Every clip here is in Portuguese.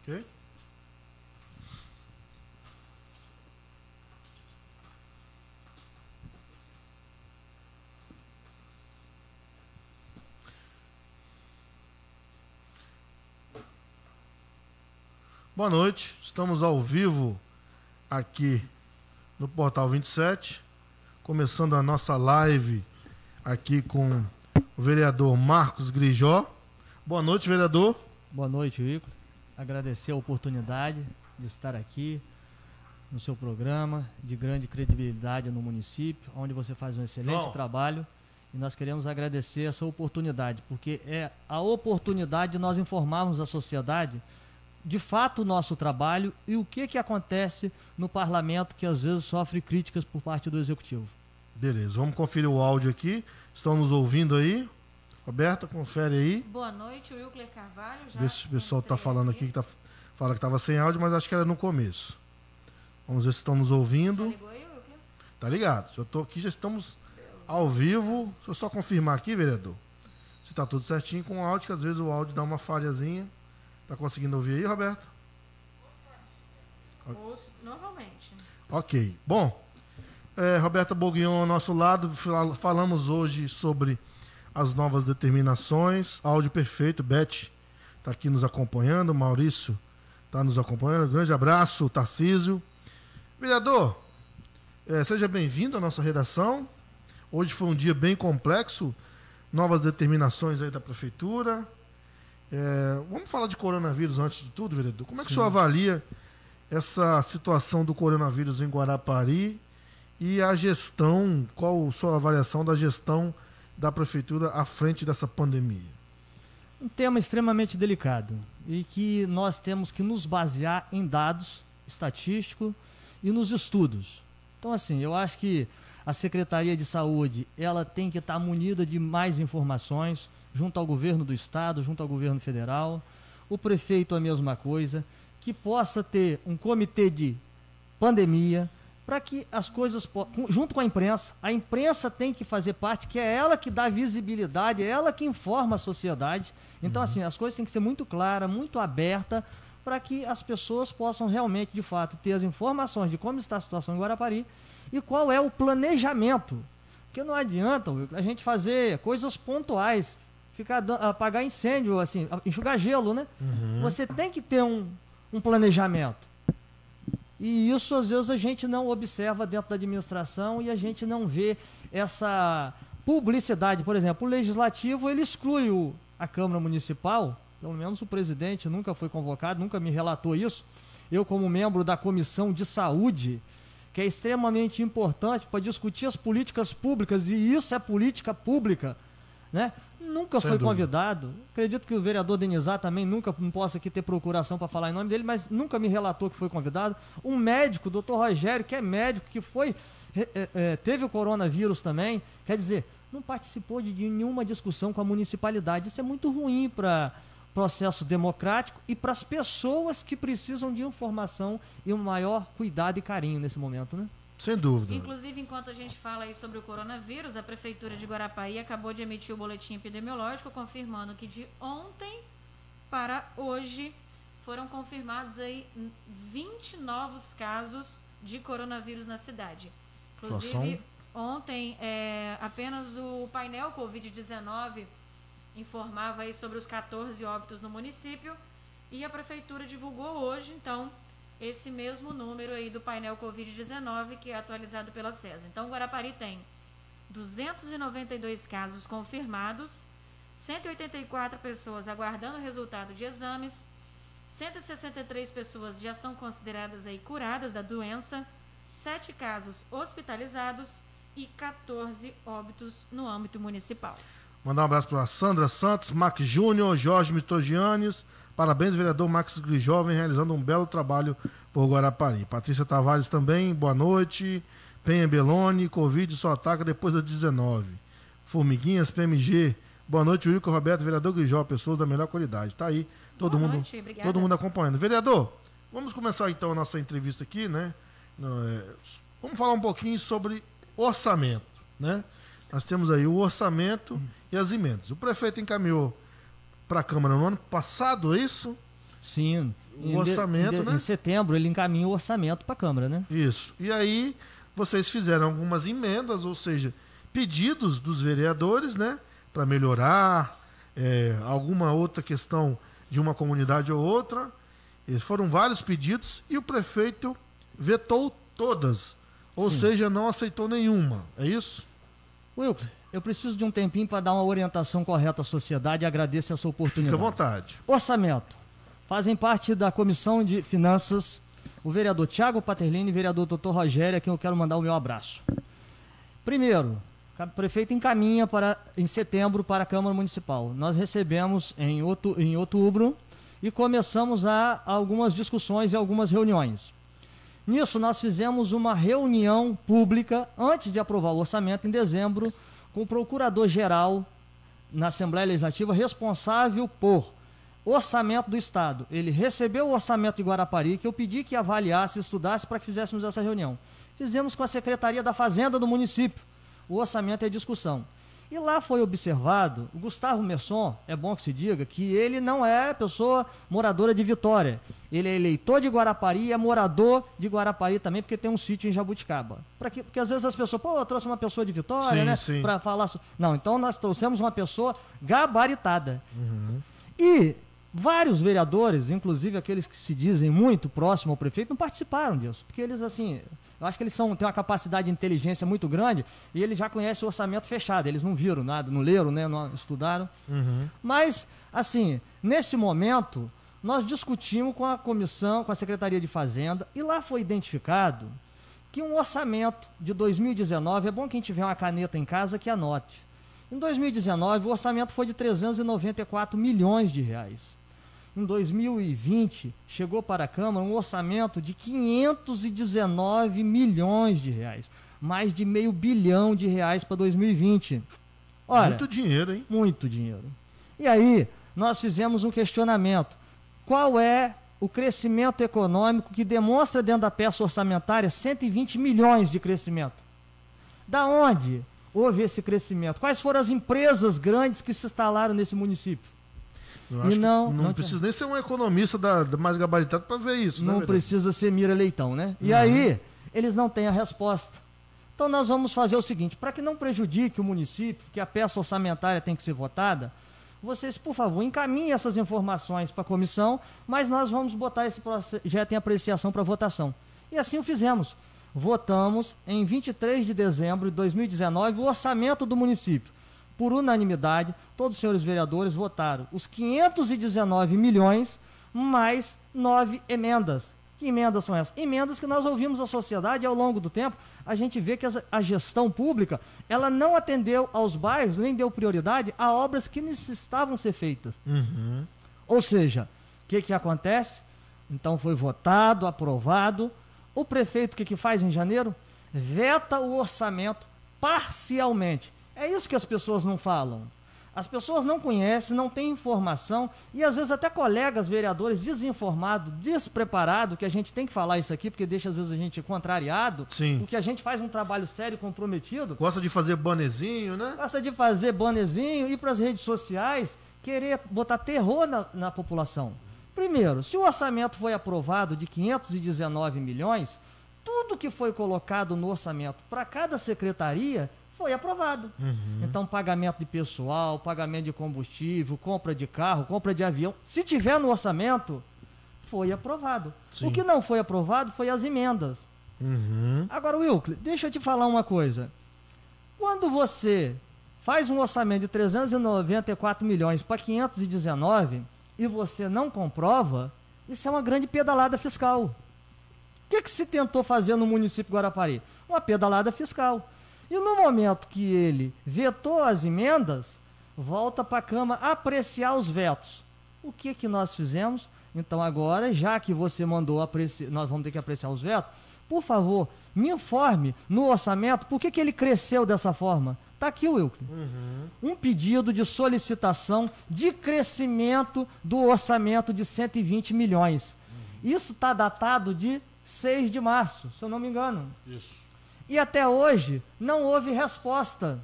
Ok? Boa noite, estamos ao vivo aqui no Portal 27, começando a nossa live aqui com o vereador Marcos Grijó. Boa noite, vereador. Boa noite, Igor. Agradecer a oportunidade de estar aqui no seu programa, de grande credibilidade no município, onde você faz um excelente trabalho. E nós queremos agradecer essa oportunidade, porque é a oportunidade de nós informarmos a sociedade de fato o nosso trabalho e o que acontece no parlamento, que às vezes sofre críticas por parte do executivo. Beleza, vamos conferir o áudio aqui. Estão nos ouvindo aí? Roberta, confere aí. Boa noite, Wilker Carvalho. Vê se o pessoal está falando aqui, fala que estava sem áudio, mas acho que era no começo. Vamos ver se estão nos ouvindo. Já ligou aí, Wilker? Tá ligado, já estou aqui, já estamos ao vivo. Deixa eu só confirmar aqui, vereador, se está tudo certinho com o áudio, que às vezes o áudio dá uma falhazinha. Tá conseguindo ouvir aí, Roberto? Ouço normalmente. Ok. Bom, Roberta Boguignon ao nosso lado, falamos hoje sobre as novas determinações. Áudio perfeito, Beth está aqui nos acompanhando, Maurício está nos acompanhando. Grande abraço, Tarcísio. Vereador, seja bem-vindo à nossa redação. Hoje foi um dia bem complexo, novas determinações aí da Prefeitura. Vamos falar de coronavírus antes de tudo, vereador. Como é que o senhor avalia essa situação do coronavírus em Guarapari e a gestão, qual a sua avaliação da gestão da Prefeitura à frente dessa pandemia? Um tema extremamente delicado e que nós temos que nos basear em dados estatísticos e nos estudos. Então, assim, eu acho que a Secretaria de Saúde ela tem que estar munida de mais informações, junto ao governo do estado, junto ao governo federal, o prefeito a mesma coisa, que possa ter um comitê de pandemia para que as coisas, junto com a imprensa tem que fazer parte, que é ela que dá visibilidade, é ela que informa a sociedade. Então, assim, as coisas têm que ser muito claras, muito abertas, para que as pessoas possam realmente, de fato, ter as informações de como está a situação em Guarapari e qual é o planejamento. Porque não adianta a gente fazer coisas pontuais, apagar incêndio, assim, enxugar gelo, né? Você tem que ter um planejamento. E isso, às vezes, a gente não observa dentro da administração e a gente não vê essa publicidade. Por exemplo, o Legislativo, ele exclui a Câmara Municipal, pelo menos o presidente nunca foi convocado, nunca me relatou isso. Eu, como membro da Comissão de Saúde, que é extremamente importante para discutir as políticas públicas, e isso é política pública, né? Nunca foi convidado. Acredito que o vereador Denizar também não possa aqui ter procuração para falar em nome dele, mas nunca me relatou que foi convidado. Um médico, o doutor Rogério, que é médico, que teve o coronavírus também, quer dizer, não participou de nenhuma discussão com a municipalidade. Isso é muito ruim para o processo democrático e para as pessoas que precisam de informação e um maior cuidado e carinho nesse momento, né? Sem dúvida. Inclusive, enquanto a gente fala aí sobre o coronavírus, a Prefeitura de Guarapari acabou de emitir o boletim epidemiológico, confirmando que de ontem para hoje foram confirmados aí 20 novos casos de coronavírus na cidade. Inclusive, ontem apenas o painel Covid-19 informava aí sobre os 14 óbitos no município e a Prefeitura divulgou hoje, então, esse mesmo número aí do painel Covid-19, que é atualizado pela CESA. Então, Guarapari tem 292 casos confirmados, 184 pessoas aguardando o resultado de exames, 163 pessoas já são consideradas aí curadas da doença, 7 casos hospitalizados e 14 óbitos no âmbito municipal. Mandar um abraço para Sandra Santos, Mac Júnior, Jorge Mitrogianes. Parabéns, vereador Max Grijó, vem realizando um belo trabalho por Guarapari. Patrícia Tavares também, boa noite. Penha Beloni, Covid só ataca depois das 19. Formiguinhas, PMG, boa noite, Wilco Roberto, vereador Grijó, pessoas da melhor qualidade. Tá aí, todo mundo acompanhando. Vereador, vamos começar então a nossa entrevista aqui, né? Vamos falar um pouquinho sobre orçamento, né? Nós temos aí o orçamento e as emendas. O prefeito encaminhou para a Câmara no ano passado, é isso? Sim. O orçamento, né? Em setembro ele encaminha o orçamento para a Câmara, né? Isso. E aí vocês fizeram algumas emendas, ou seja, pedidos dos vereadores, né? Para melhorar alguma outra questão de uma comunidade ou outra. Foram vários pedidos e o prefeito vetou todas. Ou Sim. seja, não aceitou nenhuma. É isso? Wilker, eu preciso de um tempinho para dar uma orientação correta à sociedade e agradeço essa oportunidade. Fique à vontade. Orçamento. Fazem parte da Comissão de Finanças o vereador Tiago Paterlini e o vereador Dr. Rogério, a quem eu quero mandar o meu abraço. Primeiro, o prefeito encaminha em setembro para a Câmara Municipal. Nós recebemos em outubro e começamos algumas discussões e algumas reuniões. Nisso, nós fizemos uma reunião pública antes de aprovar o orçamento, em dezembro, com o procurador-geral na Assembleia Legislativa responsável por orçamento do Estado. Ele recebeu o orçamento de Guarapari, que eu pedi que avaliasse, estudasse para que fizéssemos essa reunião. Fizemos com a Secretaria da Fazenda do município o orçamento e a discussão. E lá foi observado, o Gustavo Messon, é bom que se diga, que ele não é pessoa moradora de Vitória. Ele é eleitor de Guarapari e é morador de Guarapari também, porque tem um sítio em Jabuticaba. Porque às vezes as pessoas, eu trouxe uma pessoa de Vitória, sim, né? Sim. Para falar. Não, então nós trouxemos uma pessoa gabaritada. Uhum. E vários vereadores, inclusive aqueles que se dizem muito próximos ao prefeito, não participaram disso. Porque eles, assim, eu acho que eles têm uma capacidade de inteligência muito grande e eles já conhecem o orçamento fechado. Eles não viram nada, não leram, né, não estudaram. Uhum. Mas, assim, nesse momento, nós discutimos com a comissão, com a Secretaria de Fazenda, e lá foi identificado que um orçamento de 2019, é bom quem tiver uma caneta em casa que anote. Em 2019, o orçamento foi de 394 milhões de reais. Em 2020, chegou para a Câmara um orçamento de 519 milhões de reais. Mais de R$500 bilhão para 2020. Ora, muito dinheiro, hein? Muito dinheiro. E aí, nós fizemos um questionamento. Qual é o crescimento econômico que demonstra dentro da peça orçamentária 120 milhões de crescimento? Da onde houve esse crescimento? Quais foram as empresas grandes que se instalaram nesse município? Não precisa nem ser um economista da mais gabaritado para ver isso. Não precisa ser Mira Leitão, né? E aí, eles não têm a resposta. Então nós vamos fazer o seguinte, para que não prejudique o município, que a peça orçamentária tem que ser votada, vocês, por favor, encaminhem essas informações para a comissão, mas nós vamos botar esse projeto em apreciação para votação. E assim o fizemos. Votamos em 23 de dezembro de 2019 o orçamento do município. Por unanimidade, todos os senhores vereadores votaram os 519 milhões mais 9 emendas. Que emendas são essas? Emendas que nós ouvimos a sociedade e ao longo do tempo, a gente vê que a gestão pública, ela não atendeu aos bairros, nem deu prioridade a obras que necessitavam ser feitas. Uhum. Ou seja, o que acontece? Então foi votado, aprovado. O prefeito, o que faz em janeiro? Veta o orçamento parcialmente. É isso que as pessoas não falam. As pessoas não conhecem, não têm informação e às vezes até colegas vereadores desinformados, despreparados, que a gente tem que falar isso aqui porque deixa às vezes a gente contrariado, Sim. porque a gente faz um trabalho sério e comprometido. Gosta de fazer bonezinho, né? Gosta de fazer bonezinho, ir para as redes sociais, querer botar terror na população. Primeiro, se o orçamento foi aprovado de 519 milhões, tudo que foi colocado no orçamento para cada secretaria foi aprovado. Uhum. Então, pagamento de pessoal, pagamento de combustível, compra de carro, compra de avião, se tiver no orçamento, foi aprovado. Sim. O que não foi aprovado foi as emendas. Uhum. Agora, Wilker, deixa eu te falar uma coisa. Quando você faz um orçamento de 394 milhões para 519 e você não comprova, isso é uma grande pedalada fiscal. O que se tentou fazer no município de Guarapari? Uma pedalada fiscal. E no momento que ele vetou as emendas, volta para a Câmara apreciar os vetos. O que nós fizemos? Então agora, já que você mandou nós vamos ter que apreciar os vetos, por favor, me informe no orçamento por que ele cresceu dessa forma. Está aqui, Wilker. Uhum. Um pedido de solicitação de crescimento do orçamento de 120 milhões. Isso está datado de 6 de março, se eu não me engano. Isso. E até hoje não houve resposta.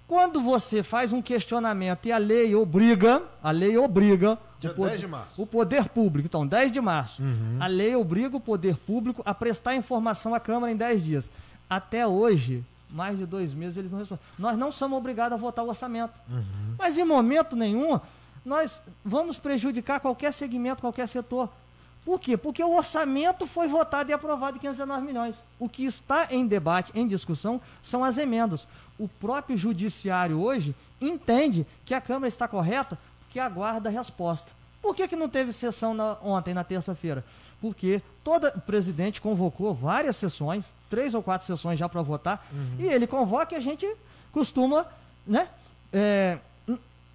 Quando você faz um questionamento e a lei obriga Dia 10 de março. O poder público, então, 10 de março. A lei obriga o poder público a prestar informação à Câmara em 10 dias. Até hoje, mais de 2 meses, eles não respondem. Nós não somos obrigados a votar o orçamento. Mas em momento nenhum, nós vamos prejudicar qualquer segmento, qualquer setor. Por quê? Porque o orçamento foi votado e aprovado em 519 milhões. O que está em debate, em discussão, são as emendas. O próprio judiciário hoje entende que a Câmara está correta porque aguarda a resposta. Por que não teve sessão ontem, na terça-feira? Porque o presidente convocou várias sessões, 3 ou 4 sessões já para votar, e ele convoca e a gente costuma, né,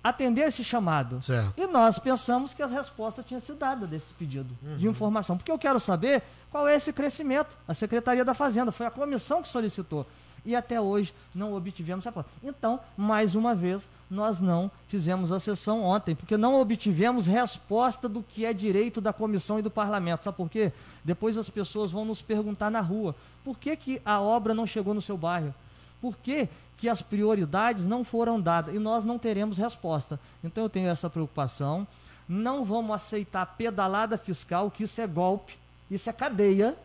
atender esse chamado. Certo. E nós pensamos que a resposta tinha sido dada desse pedido de informação. Porque eu quero saber qual é esse crescimento. A Secretaria da Fazenda, foi a comissão que solicitou. E até hoje não obtivemos a resposta. Então, mais uma vez, nós não fizemos a sessão ontem, porque não obtivemos resposta do que é direito da comissão e do parlamento. Sabe por quê? Depois as pessoas vão nos perguntar na rua, por que a obra não chegou no seu bairro? Por que as prioridades não foram dadas? E nós não teremos resposta. Então eu tenho essa preocupação. Não vamos aceitar pedalada fiscal, que isso é golpe, isso é cadeia.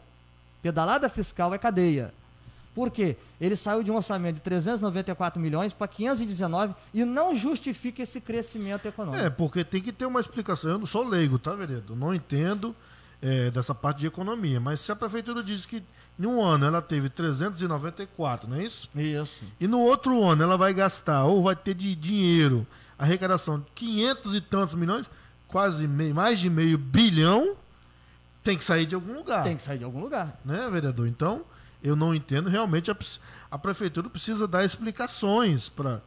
Pedalada fiscal é cadeia. Por quê? Ele saiu de um orçamento de 394 milhões para 519 e não justifica esse crescimento econômico. Porque tem que ter uma explicação. Eu não sou leigo, tá, vereador? Não entendo dessa parte de economia. Mas se a prefeitura diz que em um ano ela teve 394, não é isso? Isso. E no outro ano ela vai gastar, ou vai ter de dinheiro, arrecadação de 500 e tantos milhões, quase mais de meio bilhão, tem que sair de algum lugar. Tem que sair de algum lugar. Né, vereador? Então, eu não entendo. Realmente, a prefeitura precisa dar explicações para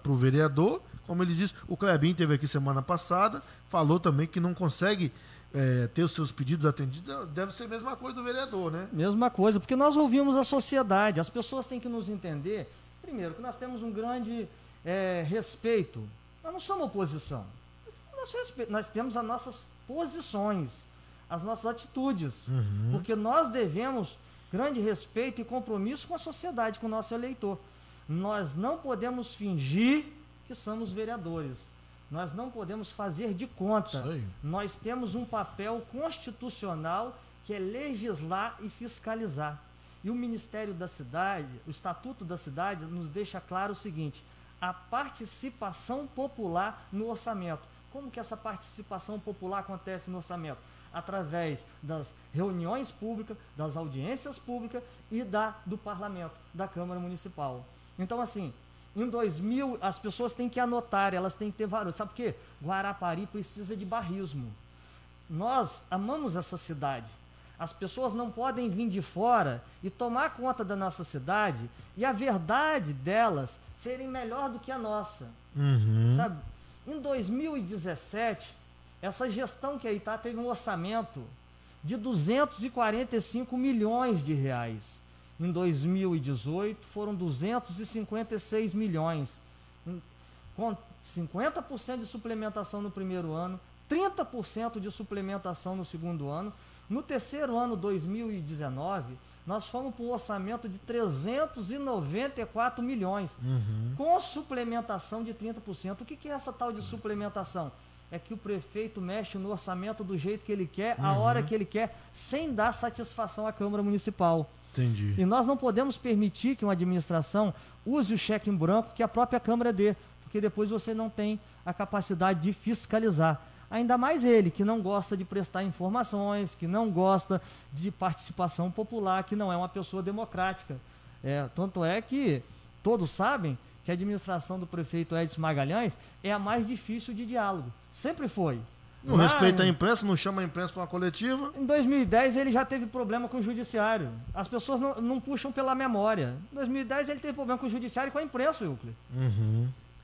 o vereador. Como ele disse, o Clebinho esteve aqui semana passada, falou também que não consegue ter os seus pedidos atendidos. Deve ser a mesma coisa do vereador, né? Mesma coisa, porque nós ouvimos a sociedade. As pessoas têm que nos entender, primeiro, que nós temos um grande respeito. Nós não somos oposição. Nós temos as nossas posições, as nossas atitudes. Porque nós devemos grande respeito e compromisso com a sociedade, com o nosso eleitor. Nós não podemos fingir que somos vereadores. Nós não podemos fazer de conta. Nós temos um papel constitucional que é legislar e fiscalizar. E o Ministério da Cidade, o Estatuto da Cidade, nos deixa claro o seguinte: a participação popular no orçamento. Como que essa participação popular acontece no orçamento? Através das reuniões públicas, das audiências públicas e do parlamento, da Câmara Municipal. Então, assim, em 2000, as pessoas têm que anotar, elas têm que ter valor. Sabe por quê? Guarapari precisa de bairrismo. Nós amamos essa cidade. As pessoas não podem vir de fora e tomar conta da nossa cidade e a verdade delas serem melhor do que a nossa. Sabe? Em 2017, essa gestão que aí está teve um orçamento de 245 milhões de reais. Em 2018 foram 256 milhões, com 50% de suplementação no primeiro ano, 30% de suplementação no segundo ano. No terceiro ano, 2019, nós fomos para um orçamento de 394 milhões, com suplementação de 30%. O que é essa tal de suplementação? É que o prefeito mexe no orçamento do jeito que ele quer, a hora que ele quer, sem dar satisfação à Câmara Municipal. Entendi. E nós não podemos permitir que uma administração use o cheque em branco que a própria Câmara dê, porque depois você não tem a capacidade de fiscalizar. Ainda mais ele, que não gosta de prestar informações, que não gosta de participação popular, que não é uma pessoa democrática. Tanto é que todos sabem que a administração do prefeito Edson Magalhães é a mais difícil de diálogo. Sempre foi. Não respeita a imprensa, não chama a imprensa para uma coletiva. Em 2010 ele já teve problema com o judiciário. As pessoas não puxam pela memória. Em 2010 ele teve problema com o judiciário e com a imprensa, Euclid.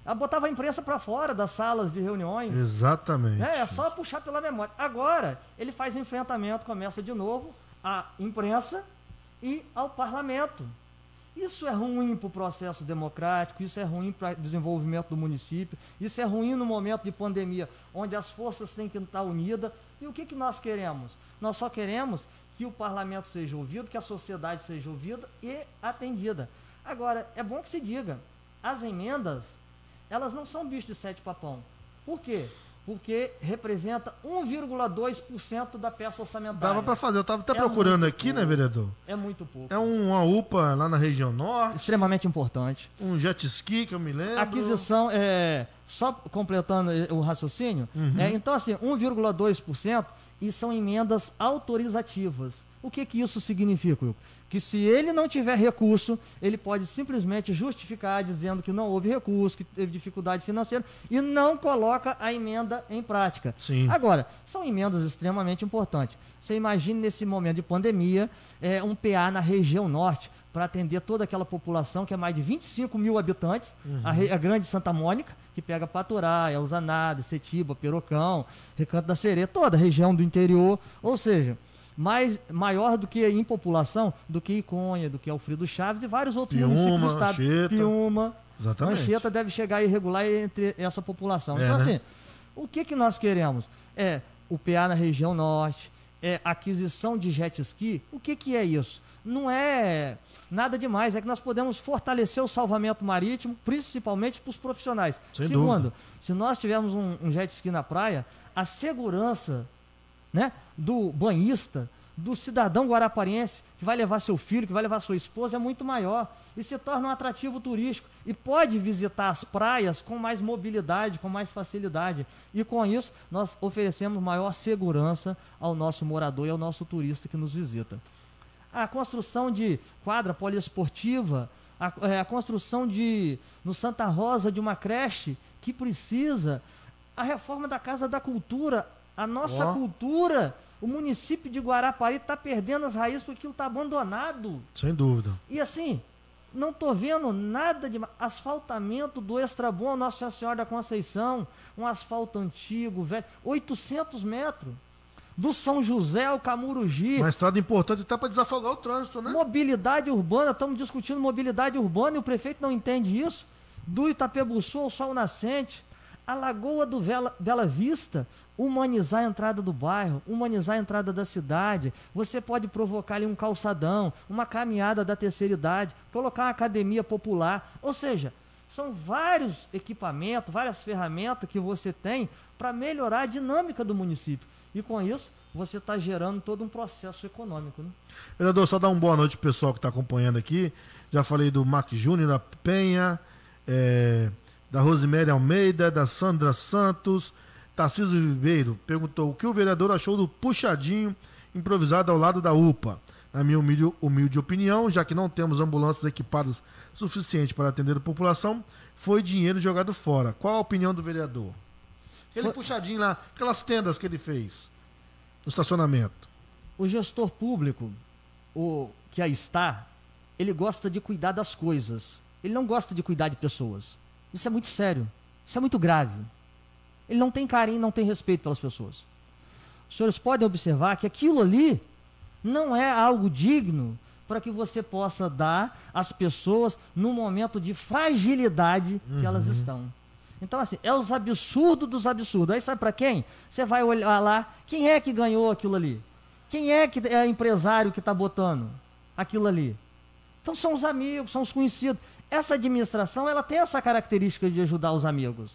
Ela botava a imprensa para fora das salas de reuniões. Exatamente. É só puxar pela memória. Agora, ele faz enfrentamento, começa de novo à imprensa e ao parlamento. Isso é ruim para o processo democrático, isso é ruim para o desenvolvimento do município, isso é ruim no momento de pandemia, onde as forças têm que estar unidas. E o que nós queremos? Nós só queremos que o parlamento seja ouvido, que a sociedade seja ouvida e atendida. Agora, é bom que se diga, as emendas, elas não são bicho de sete papão. Por quê? porque representa 1,2% da peça orçamentária. Dava para fazer, eu estava até procurando aqui, pouco, né, vereador? É muito pouco. É uma UPA lá na região norte. Extremamente importante. Um jet ski, que eu me lembro. Aquisição, só completando o raciocínio, então assim, 1,2% e são emendas autorizativas. O que isso significa, Wilco? Que se ele não tiver recurso, ele pode simplesmente justificar dizendo que não houve recurso, que teve dificuldade financeira e não coloca a emenda em prática. Sim. Agora, são emendas extremamente importantes. Você imagine nesse momento de pandemia, um PA na região norte para atender toda aquela população que é mais de 25 mil habitantes, a grande Santa Mônica, que pega Paturá, Elzanada, Setiba, Perocão, Recanto da Sereia, toda a região do interior, ou seja, maior do que em população, do que Iconha, do que Alfredo Chaves e vários outros municípios do estado. Anchieta. Piúma, Exatamente. Anchieta deve chegar irregular entre essa população. Então, assim, o que nós queremos? É o PA na região norte, aquisição de jet ski. O que é isso? Não é nada demais, é que nós podemos fortalecer o salvamento marítimo, principalmente para os profissionais. Sem Segundo, dúvida. se nós tivermos um jet ski na praia, a segurança, né, do banhista, do cidadão guarapariense que vai levar seu filho, que vai levar sua esposa, é muito maior e se torna um atrativo turístico e pode visitar as praias com mais mobilidade, com mais facilidade. E com isso, nós oferecemos maior segurança ao nosso morador e ao nosso turista que nos visita. A construção de quadra poliesportiva, a construção no Santa Rosa de uma creche que precisa, a reforma da Casa da Cultura, a nossa cultura, o município de Guarapari está perdendo as raízes porque aquilo está abandonado. Sem dúvida. E assim, não estou vendo nada de asfaltamento do Extrabom, Nossa Senhora da Conceição, um asfalto antigo, velho, 800 metros. Do São José ao Camurugi. Uma estrada importante até para desafogar o trânsito, né? Mobilidade urbana, estamos discutindo mobilidade urbana e o prefeito não entende isso. Do Itapebuçu ao Sol Nascente, a Lagoa do Bela Vista, humanizar a entrada do bairro, humanizar a entrada da cidade. Você pode provocar ali um calçadão, uma caminhada da terceira idade, colocar uma academia popular. Ou seja, são vários equipamentos, várias ferramentas que você tem para melhorar a dinâmica do município. E com isso, você está gerando todo um processo econômico, né? Vereador, só dar uma boa noite pro pessoal que está acompanhando aqui. Já falei do Mac Júnior, da Penha, da Rosemary Almeida, da Sandra Santos. Tarcísio Ribeiro perguntou o que o vereador achou do puxadinho improvisado ao lado da UPA. Na minha humilde opinião, já que não temos ambulâncias equipadas suficiente para atender a população, foi dinheiro jogado fora. Qual a opinião do vereador? Aquele puxadinho lá, aquelas tendas que ele fez no estacionamento. O gestor público, o que aí está, ele gosta de cuidar das coisas. Ele não gosta de cuidar de pessoas. Isso é muito sério. Isso é muito grave. Ele não tem carinho, não tem respeito pelas pessoas. Os senhores podem observar que aquilo ali não é algo digno para que você possa dar às pessoas no momento de fragilidade que elas estão. Então, assim, é os absurdos dos absurdos. Aí sabe para quem? Você vai olhar lá, quem é que ganhou aquilo ali? Quem é que é empresário que está botando aquilo ali? Então são os amigos, são os conhecidos. Essa administração, ela tem essa característica de ajudar os amigos.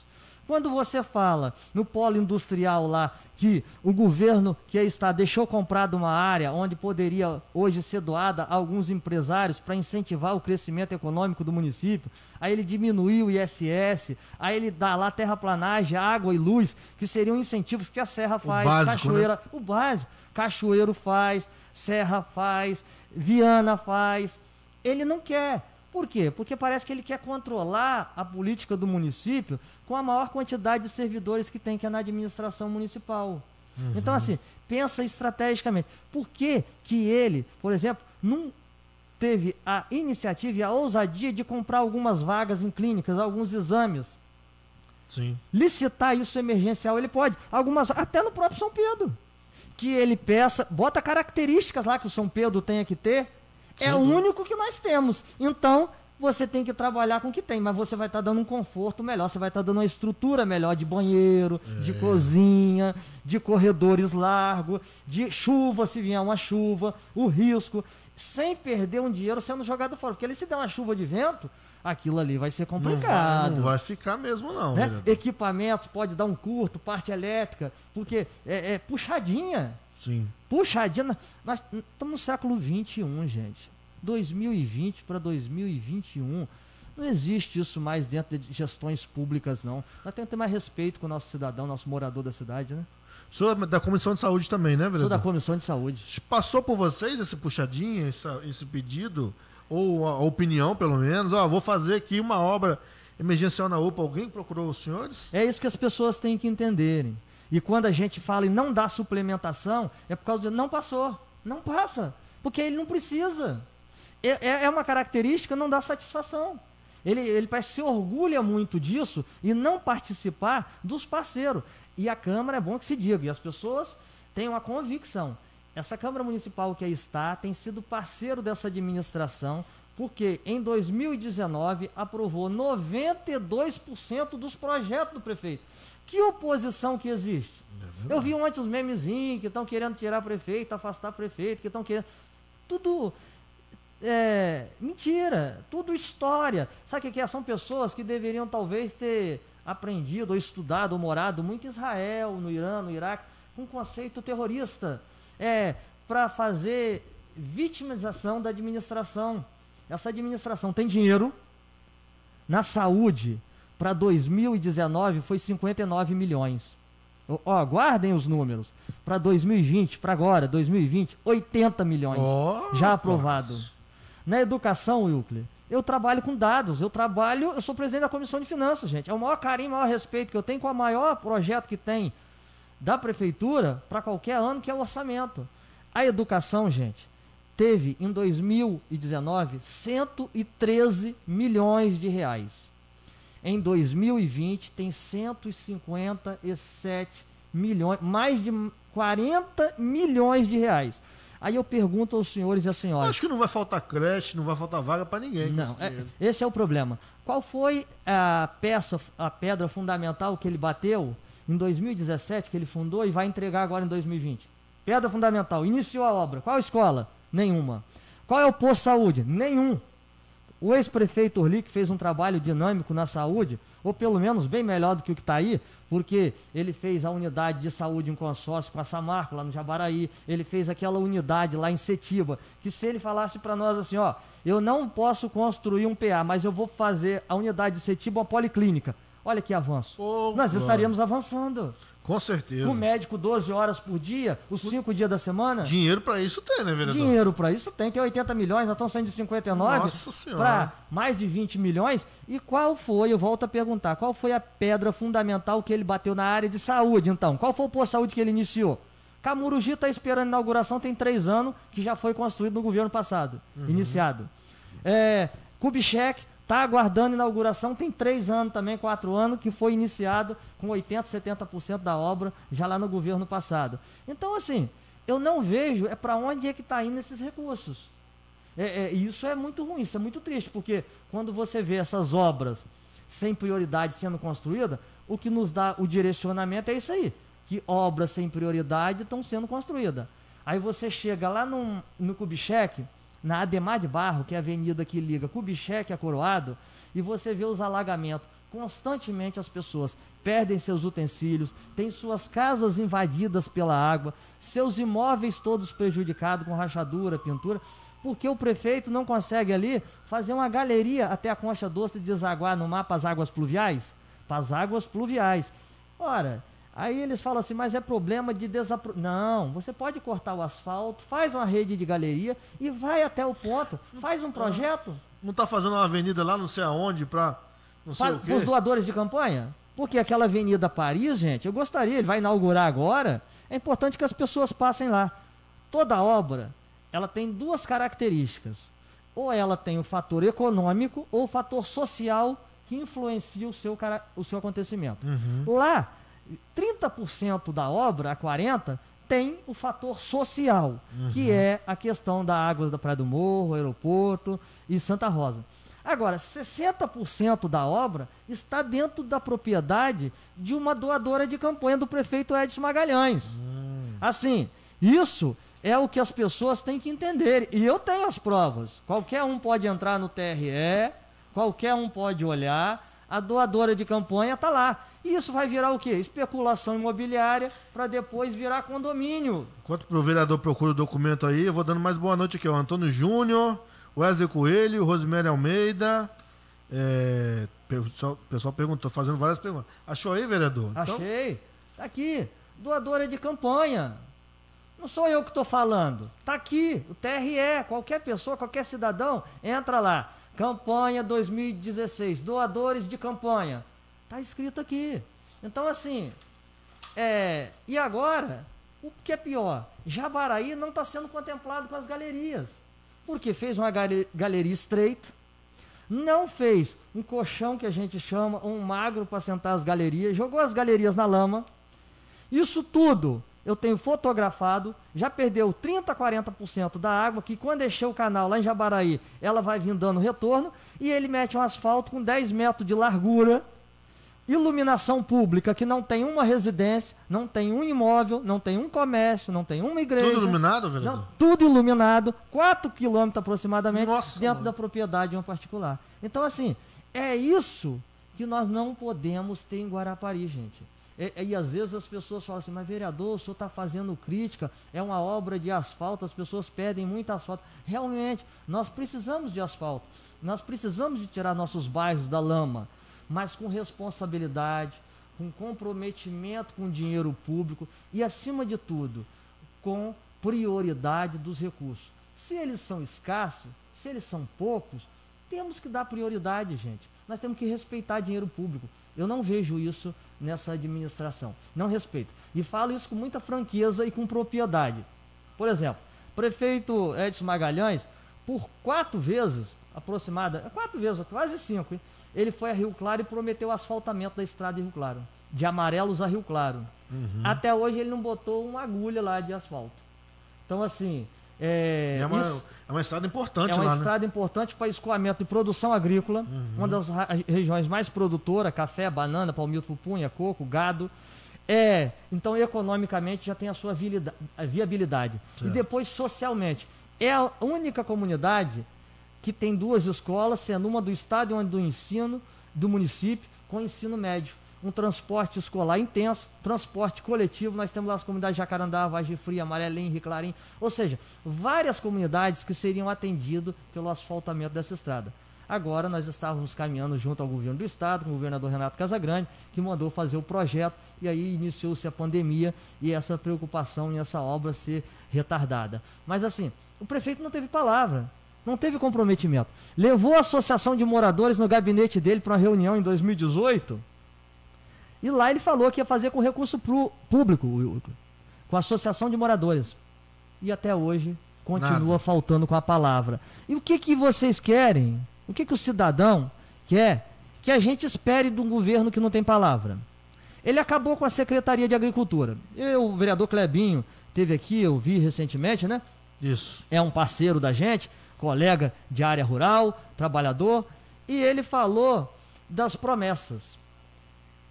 Quando você fala no polo industrial lá que o governo que aí está deixou comprado uma área onde poderia hoje ser doada a alguns empresários para incentivar o crescimento econômico do município, aí ele diminuiu o ISS, aí ele dá lá terraplanagem, água e luz, que seriam incentivos que a Serra faz, básico, Cachoeira, né? O básico, Cachoeiro faz, Serra faz, Viana faz. Ele não quer. Por quê? Porque parece que ele quer controlar a política do município com a maior quantidade de servidores que tem, que é na administração municipal. Então, assim, pensa estrategicamente. Por que que ele, por exemplo, não teve a iniciativa e a ousadia de comprar algumas vagas em clínicas, alguns exames? Sim. Licitar isso emergencial, ele pode. Algumas, até no próprio São Pedro. Que ele peça, bota características lá que o São Pedro tenha que ter. É o único que nós temos. Então, você tem que trabalhar com o que tem, mas você vai estar dando um conforto melhor, você vai estar dando uma estrutura melhor de banheiro, de cozinha, de corredores largos, de chuva, se vier uma chuva, o risco, sem perder um dinheiro sendo jogado fora. Porque ali se der uma chuva de vento, aquilo ali vai ser complicado. Não vai ficar mesmo não, né? vereador. Equipamentos pode dar um curto, parte elétrica, porque é puxadinha. Sim. Puxadinha. Nós estamos no século XXI, gente. 2020 para 2021. Não existe isso mais dentro de gestões públicas, não. Nós temos que ter mais respeito com o nosso cidadão, nosso morador da cidade, né? O senhor é da Comissão de Saúde também, né, vereador? Sou da Comissão de Saúde. Passou por vocês esse puxadinho, esse pedido? Ou a opinião, pelo menos? Vou fazer aqui uma obra emergencial na UPA. Alguém procurou os senhores? É isso que as pessoas têm que entenderem. E quando a gente fala em não dar suplementação, é por causa de não passou. Não passa. Porque ele não precisa. É uma característica não dar satisfação. Ele parece que se orgulha muito disso e não participar dos parceiros. E a Câmara é bom que se diga, e as pessoas têm uma convicção. Essa Câmara Municipal que aí está tem sido parceiro dessa administração, porque em 2019 aprovou 92% dos projetos do prefeito. Que oposição que existe? Eu vi ontem os memezinhos que estão querendo tirar prefeito, afastar prefeito, que estão querendo... Tudo... mentira, tudo história. Sabe o que é? São pessoas que deveriam talvez ter aprendido, ou estudado, ou morado muito em Israel, no Irã, no Iraque, com um conceito terrorista, para fazer vitimização da administração. Essa administração tem dinheiro. Na saúde, para 2019, foi 59 milhões. Guardem os números. Para 2020, para agora, 2020, 80 milhões já aprovado. Na educação, Wilcler, eu trabalho com dados, eu sou presidente da Comissão de Finanças, gente. É o maior carinho, o maior respeito que eu tenho com o maior projeto que tem da prefeitura para qualquer ano, que é o orçamento. A educação, gente, teve em 2019 113 milhões de reais. Em 2020 tem 157 milhões, mais de 40 milhões de reais. Aí eu pergunto aos senhores e às senhoras. Acho que não vai faltar creche, não vai faltar vaga para ninguém. Não, esse é o problema. Qual foi a pedra fundamental que ele bateu em 2017, que ele fundou e vai entregar agora em 2020? Pedra fundamental, iniciou a obra. Qual escola? Nenhuma. Qual é o posto de saúde? Nenhum. O ex-prefeito Orli, que fez um trabalho dinâmico na saúde, ou pelo menos bem melhor do que o que está aí, porque ele fez a unidade de saúde em consórcio com a Samarco, lá no Jabaraí, ele fez aquela unidade lá em Setiba, que se ele falasse para nós assim, eu não posso construir um PA, mas eu vou fazer a unidade de Setiba uma policlínica. Olha que avanço. Nós estaríamos avançando. Com certeza. O médico 12 horas por dia, os 5 dias da semana. Dinheiro para isso tem, né, vereador? Dinheiro para isso tem 80 milhões, nós estamos saindo de 59 para mais de 20 milhões. E qual foi, eu volto a perguntar, qual foi a pedra fundamental que ele bateu na área de saúde, então? Qual foi o posto de saúde que ele iniciou? Camurugi está esperando a inauguração, tem 3 anos, que já foi construído no governo passado, iniciado. Kubitschek está aguardando aguardando inauguração, tem 3 anos também, 4 anos, que foi iniciado com 80%, 70% da obra já lá no governo passado. Então, assim, eu não vejo para onde é que está indo esses recursos. Isso é muito ruim, isso é muito triste, porque quando você vê essas obras sem prioridade sendo construídas, o que nos dá o direcionamento é isso aí, que obras sem prioridade estão sendo construídas. Aí você chega lá no Kubitschek, na Ademar de Barro, que é a avenida que liga Kubitschek a Coroado, e você vê os alagamentos. Constantemente as pessoas perdem seus utensílios, têm suas casas invadidas pela água, seus imóveis todos prejudicados com rachadura, pintura, porque o prefeito não consegue ali fazer uma galeria até a Concha Doce desaguar no mar para as águas pluviais? Para as águas pluviais. Ora, aí eles falam assim, mas é problema de Não, você pode cortar o asfalto, faz uma rede de galeria e vai até o ponto, faz um projeto. Não está fazendo uma avenida lá não sei aonde para não sei o quê? Para os doadores de campanha? Porque aquela Avenida Paris, gente, eu gostaria, ele vai inaugurar agora, é importante que as pessoas passem lá. Toda obra, ela tem 2 características. Ou ela tem o fator econômico ou o fator social que influencia o seu acontecimento. Lá, 30% da obra, a 40%, tem o fator social, que é a questão da água da Praia do Morro, aeroporto e Santa Rosa. Agora, 60% da obra está dentro da propriedade de uma doadora de campanha do prefeito Edson Magalhães. Assim, isso é o que as pessoas têm que entender. E eu tenho as provas. Qualquer um pode entrar no TRE qualquer um pode olhar, a doadora de campanha está lá. E isso vai virar o quê? Especulação imobiliária para depois virar condomínio. Enquanto o vereador procura o documento aí, eu vou dando mais boa noite aqui, ó. Antônio Júnior, Wesley Coelho, Rosemary Almeida. O pessoal perguntou, fazendo várias perguntas. Achou aí, vereador? Achei. Tá aqui. Doadora de campanha. Não sou eu que estou falando. Tá aqui. O TRE. Qualquer pessoa, qualquer cidadão, entra lá. Campanha 2016. Doadores de campanha. Tá escrito aqui. Então, assim, e agora, o que é pior? Jabaraí não está sendo contemplado com as galerias. Porque fez uma galeria estreita, não fez um colchão que a gente chama, um magro para sentar as galerias, jogou as galerias na lama. Isso tudo eu tenho fotografado, já perdeu 30%, 40% da água, que quando encher o canal lá em Jabaraí, ela vai vir dando retorno, e ele mete um asfalto com 10 metros de largura, iluminação pública, que não tem uma residência, não tem um imóvel, não tem um comércio, não tem uma igreja. Tudo iluminado, vereador? Não, tudo iluminado, 4 quilômetros aproximadamente, Nossa, dentro mano. da propriedade de uma particular. Então, assim, é isso que nós não podemos ter em Guarapari, gente. E às vezes as pessoas falam assim, mas vereador, o senhor está fazendo crítica, é uma obra de asfalto, as pessoas pedem muito asfalto. Realmente, nós precisamos de asfalto, nós precisamos de tirar nossos bairros da lama, mas com responsabilidade, com comprometimento com o dinheiro público e, acima de tudo, com prioridade dos recursos. Se eles são escassos, se eles são poucos, temos que dar prioridade, gente. Nós temos que respeitar dinheiro público. Eu não vejo isso nessa administração. Não respeito. E falo isso com muita franqueza e com propriedade. Por exemplo, prefeito Edson Magalhães, por 4 vezes, quase 5, hein? Ele foi a Rio Claro e prometeu o asfaltamento da estrada de Rio Claro, de Amarelos a Rio Claro. Até hoje ele não botou uma agulha lá de asfalto. Então, assim... É uma estrada importante lá, É uma né? estrada importante para escoamento e produção agrícola, uma das regiões mais produtoras, café, banana, palmito, pupunha, coco, gado. Então, economicamente, já tem a sua viabilidade. Certo. E depois, socialmente, é a única comunidade que tem 2 escolas, sendo uma do estado e uma do ensino, do município, com ensino médio. Um transporte escolar intenso, transporte coletivo, nós temos lá as comunidades de Jacarandá, Vargem Fria, Amarelinho, Rio Clarim, ou seja, várias comunidades que seriam atendidas pelo asfaltamento dessa estrada. Agora nós estávamos caminhando junto ao governo do estado, com o governador Renato Casagrande, que mandou fazer o projeto, e aí iniciou-se a pandemia e essa preocupação em essa obra ser retardada. Mas assim, o prefeito não teve palavra, não teve comprometimento. Levou a associação de moradores no gabinete dele para uma reunião em 2018, e lá ele falou que ia fazer com recurso público, com a associação de moradores. E até hoje continua faltando com a palavra. E o que vocês querem? O que o cidadão quer? Que a gente espere de um governo que não tem palavra. Ele acabou com a Secretaria de Agricultura. O vereador Clebinho esteve aqui, eu vi recentemente, né? Isso. É um parceiro da gente, colega de área rural, trabalhador, e ele falou das promessas.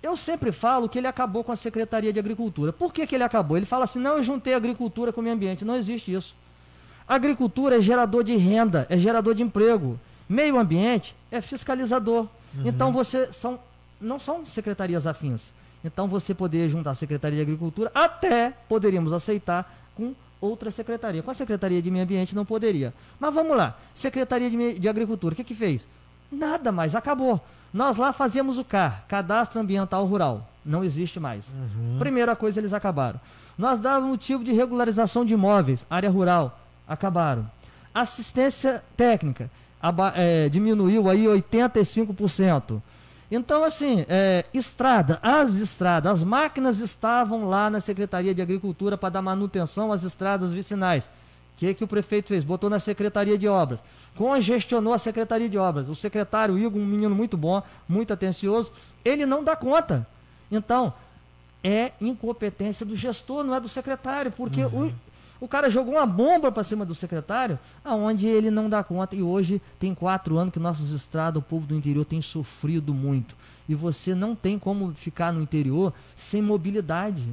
Eu sempre falo que ele acabou com a Secretaria de Agricultura. Por que ele acabou? Ele fala assim, não, eu juntei a agricultura com o meio ambiente. Não existe isso. A agricultura é gerador de renda, é gerador de emprego. Meio ambiente é fiscalizador. Então, não são secretarias afins. Então, você poderia juntar a Secretaria de Agricultura, até poderíamos aceitar com outra secretaria. Com a Secretaria de Meio Ambiente não poderia. Mas vamos lá, Secretaria de Agricultura, o que fez? Nada mais, acabou. Nós lá fazíamos o CAR, Cadastro Ambiental Rural. Não existe mais. Primeira coisa, eles acabaram. Nós dávamos motivo de regularização de imóveis, área rural, acabaram. Assistência técnica, diminuiu aí 85%. Então, assim, as máquinas estavam lá na Secretaria de Agricultura para dar manutenção às estradas vicinais. O que o prefeito fez? Botou na Secretaria de Obras. Congestionou a Secretaria de Obras. O secretário Igor, um menino muito bom, muito atencioso, ele não dá conta. Então, é incompetência do gestor, não é do secretário, porque o cara jogou uma bomba para cima do secretário, aonde ele não dá conta. E hoje tem 4 anos que nossas estradas, o povo do interior tem sofrido muito. E você não tem como ficar no interior sem mobilidade.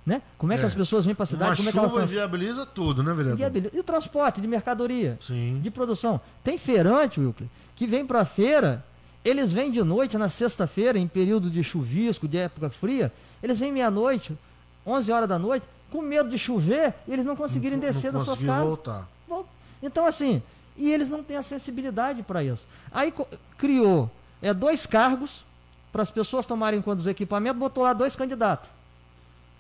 Né? Como é que as pessoas vêm para a cidade? Como é que elas chuva viabiliza tudo, né, vereador? E o transporte de mercadoria, Sim. de produção. Tem feirante, Wilker, que vem para a feira, eles vêm de noite, na sexta-feira, em período de chuvisco, de época fria, eles vêm meia-noite, 11 horas da noite, com medo de chover, e eles não conseguirem descer das suas casas. Voltar. Então, assim, e eles não têm a sensibilidade para isso. Aí criou 2 cargos para as pessoas tomarem conta dos equipamentos, botou lá 2 candidatos.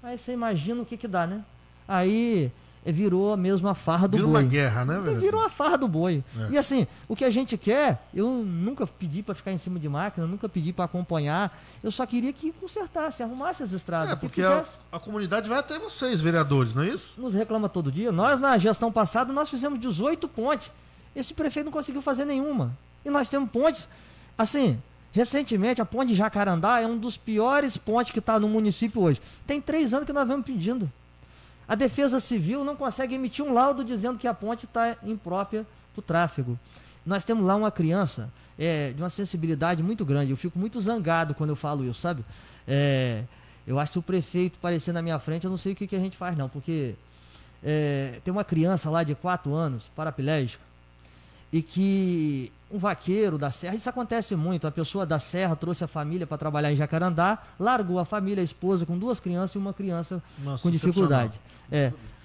Aí você imagina o que dá, né? Aí virou mesmo a farra do boi. Virou uma guerra, né, velho? Virou a farra do boi. E assim, o que a gente quer, eu nunca pedi para ficar em cima de máquina, nunca pedi para acompanhar, eu só queria que consertasse, arrumasse as estradas. Porque a comunidade vai até vocês, vereadores, não é isso? Nos reclama todo dia. Nós, na gestão passada, nós fizemos 18 pontes. Esse prefeito não conseguiu fazer nenhuma. E nós temos pontes, assim... Recentemente, a ponte de Jacarandá é um dos piores pontes que está no município hoje. Tem 3 anos que nós vamos pedindo. A Defesa Civil não consegue emitir um laudo dizendo que a ponte está imprópria para o tráfego. Nós temos lá uma criança de uma sensibilidade muito grande. Eu fico muito zangado quando eu falo isso, sabe? Eu acho que se o prefeito aparecer na minha frente, eu não sei o que a gente faz não, porque tem uma criança lá de 4 anos, paraplégica, e que um vaqueiro da Serra, isso acontece muito, a pessoa da Serra trouxe a família para trabalhar em Jacarandá, largou a família, a esposa com 2 crianças e uma criança com dificuldade,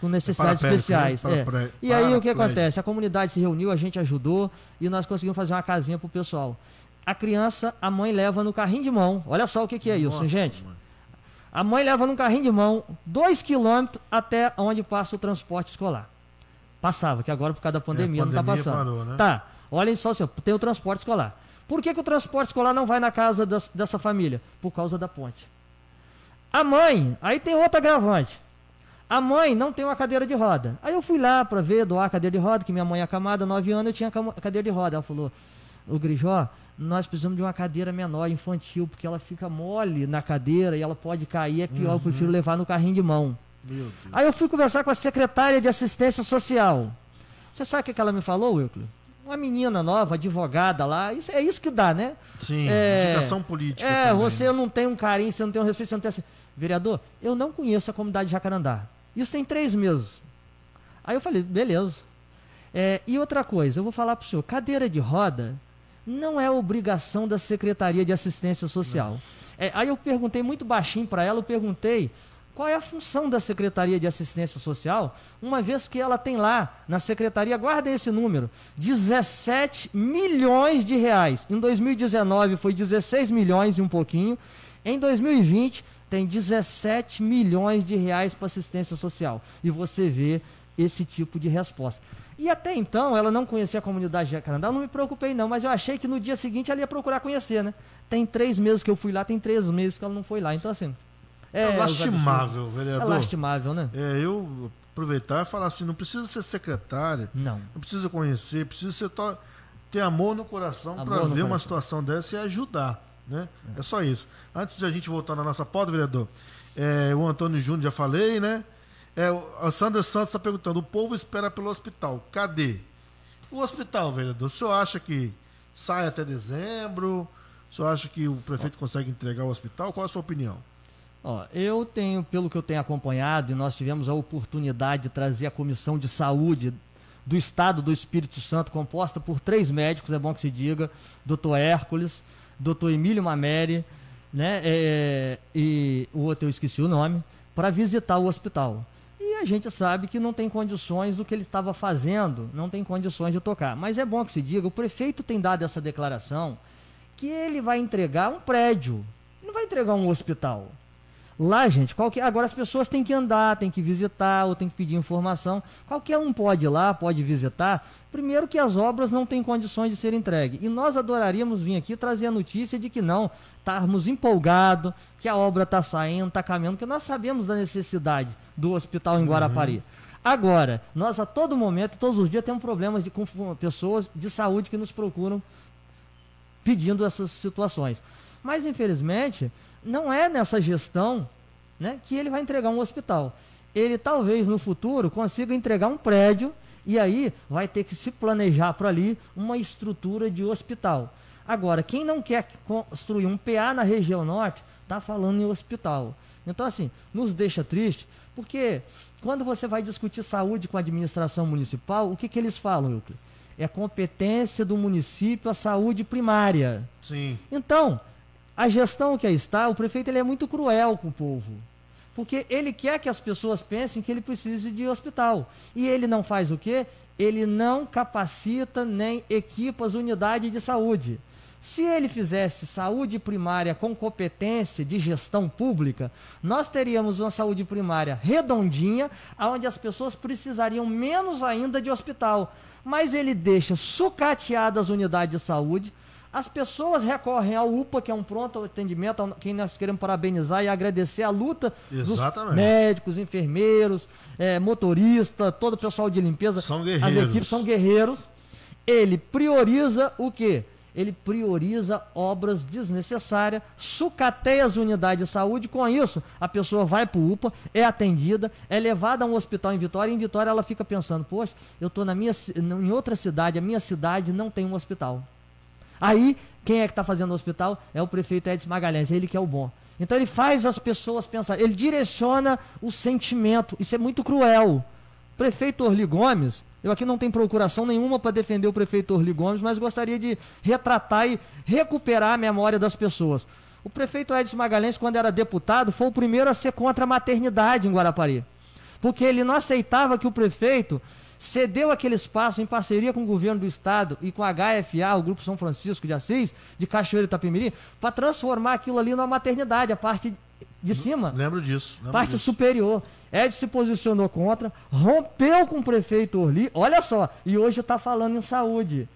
com necessidades especiais. E aí o que acontece? A comunidade se reuniu, a gente ajudou e nós conseguimos fazer uma casinha para o pessoal. A criança, a mãe leva no carrinho de mão, olha só o que é isso, gente. Mãe. A mãe leva no carrinho de mão 2 quilômetros até onde passa o transporte escolar. Passava, que agora por causa da pandemia não está passando. Parou, né? Tá, olhem só, senhor, tem o transporte escolar. Por que o transporte escolar não vai na casa dessa família? Por causa da ponte. A mãe, aí tem outra agravante. A mãe não tem uma cadeira de roda. Aí eu fui lá para ver, doar a cadeira de roda, que minha mãe é acamada, 9 anos, eu tinha cadeira de roda. Ela falou, ô Grijó, nós precisamos de uma cadeira menor, infantil, porque ela fica mole na cadeira e ela pode cair, é pior, eu prefiro levar no carrinho de mão. Aí eu fui conversar com a secretária de assistência social. Você sabe o que ela me falou, Wilker? Uma menina nova, advogada lá, é isso que dá, né? Sim, indicação política também. Você não tem um carinho, você não tem um respeito, você não tem assim. Vereador, eu não conheço a comunidade de Jacarandá. Isso tem 3 meses. Aí eu falei, beleza. E outra coisa, eu vou falar para o senhor, cadeira de roda não é obrigação da Secretaria de Assistência Social. Aí eu perguntei muito baixinho para ela, eu perguntei qual é a função da Secretaria de Assistência Social, uma vez que ela tem lá, na Secretaria, guarda esse número, 17 milhões de reais. Em 2019 foi 16 milhões e um pouquinho. Em 2020 tem 17 milhões de reais para assistência social. E você vê esse tipo de resposta. E até então, ela não conhecia a comunidade de Jacarandá, eu não me preocupei não, mas eu achei que no dia seguinte ela ia procurar conhecer, né? Tem 3 meses que eu fui lá, tem 3 meses que ela não foi lá. Então assim... É lastimável, vereador. É lastimável, né? Eu aproveitar e falar assim, não precisa ser secretária, não precisa conhecer, precisa ter amor no coração para ver uma situação dessa e ajudar, né? É só isso. Antes de a gente voltar na nossa pauta, vereador, o Antônio Júnior, já falei, né? A Sandra Santos está perguntando, o povo espera pelo hospital, cadê? O hospital, vereador, o senhor acha que sai até dezembro? O senhor acha que o prefeito consegue entregar o hospital? Qual é a sua opinião? Eu tenho, pelo que eu tenho acompanhado, e nós tivemos a oportunidade de trazer a Comissão de Saúde do Estado do Espírito Santo, composta por 3 médicos, é bom que se diga, Dr. Hércules, Dr. Emílio Mameri, né, e o outro eu esqueci o nome, para visitar o hospital. E a gente sabe que não tem condições do que ele estava fazendo, não tem condições de tocar. Mas é bom que se diga, o prefeito tem dado essa declaração, que ele vai entregar um prédio, não vai entregar um hospital. Lá, gente, agora as pessoas têm que andar, têm que visitar ou têm que pedir informação. Qualquer um pode ir lá, pode visitar. Primeiro que as obras não têm condições de ser entregues. E nós adoraríamos vir aqui trazer a notícia de que não, estarmos empolgados, que a obra está saindo, está caminhando, porque nós sabemos da necessidade do hospital em Guarapari. Agora, nós a todo momento, todos os dias, temos problemas com pessoas de saúde que nos procuram pedindo essas situações. Mas, infelizmente, não é nessa gestão, né, que ele vai entregar um hospital. Ele talvez no futuro consiga entregar um prédio e aí vai ter que se planejar para ali uma estrutura de hospital. Agora, quem não quer construir um PA na região norte, está falando em hospital. Então, assim, nos deixa triste, porque quando você vai discutir saúde com a administração municipal, o que eles falam, Euclides? É competência do município a saúde primária. Sim. Então, a gestão que aí está, o prefeito ele é muito cruel com o povo. Porque ele quer que as pessoas pensem que ele precisa de hospital. E ele não faz o quê? Ele não capacita nem equipa as unidades de saúde. Se ele fizesse saúde primária com competência de gestão pública, nós teríamos uma saúde primária redondinha, onde as pessoas precisariam menos ainda de hospital. Mas ele deixa sucateadas as unidades de saúde, as pessoas recorrem ao UPA, que é um pronto atendimento, quem nós queremos parabenizar e agradecer a luta Exatamente. dos médicos, enfermeiros, motorista, todo o pessoal de limpeza, São as guerreiros. equipes são guerreiros. Ele prioriza o quê? Ele prioriza obras desnecessárias, sucateia as unidades de saúde, com isso a pessoa vai para o UPA, é atendida, é levada a um hospital em Vitória, e em Vitória ela fica pensando, poxa, eu estou em outra cidade, a minha cidade não tem um hospital. Aí, quem é que está fazendo o hospital? É o prefeito Edson Magalhães, ele que é o bom. Então ele faz as pessoas pensar, ele direciona o sentimento, isso é muito cruel. Prefeito Orly Gomes, eu aqui não tenho procuração nenhuma para defender o prefeito Orly Gomes, mas gostaria de retratar e recuperar a memória das pessoas. O prefeito Edson Magalhães, quando era deputado, foi o primeiro a ser contra a maternidade em Guarapari. Porque ele não aceitava que o prefeito cedeu aquele espaço em parceria com o governo do estado e com a HFA, o Grupo São Francisco de Assis, de Cachoeira e Itapemirim, para transformar aquilo ali numa maternidade, a parte de cima. Lembro disso. Parte superior. Edson se posicionou contra, rompeu com o prefeito Orly, olha só, e hoje está falando em saúde.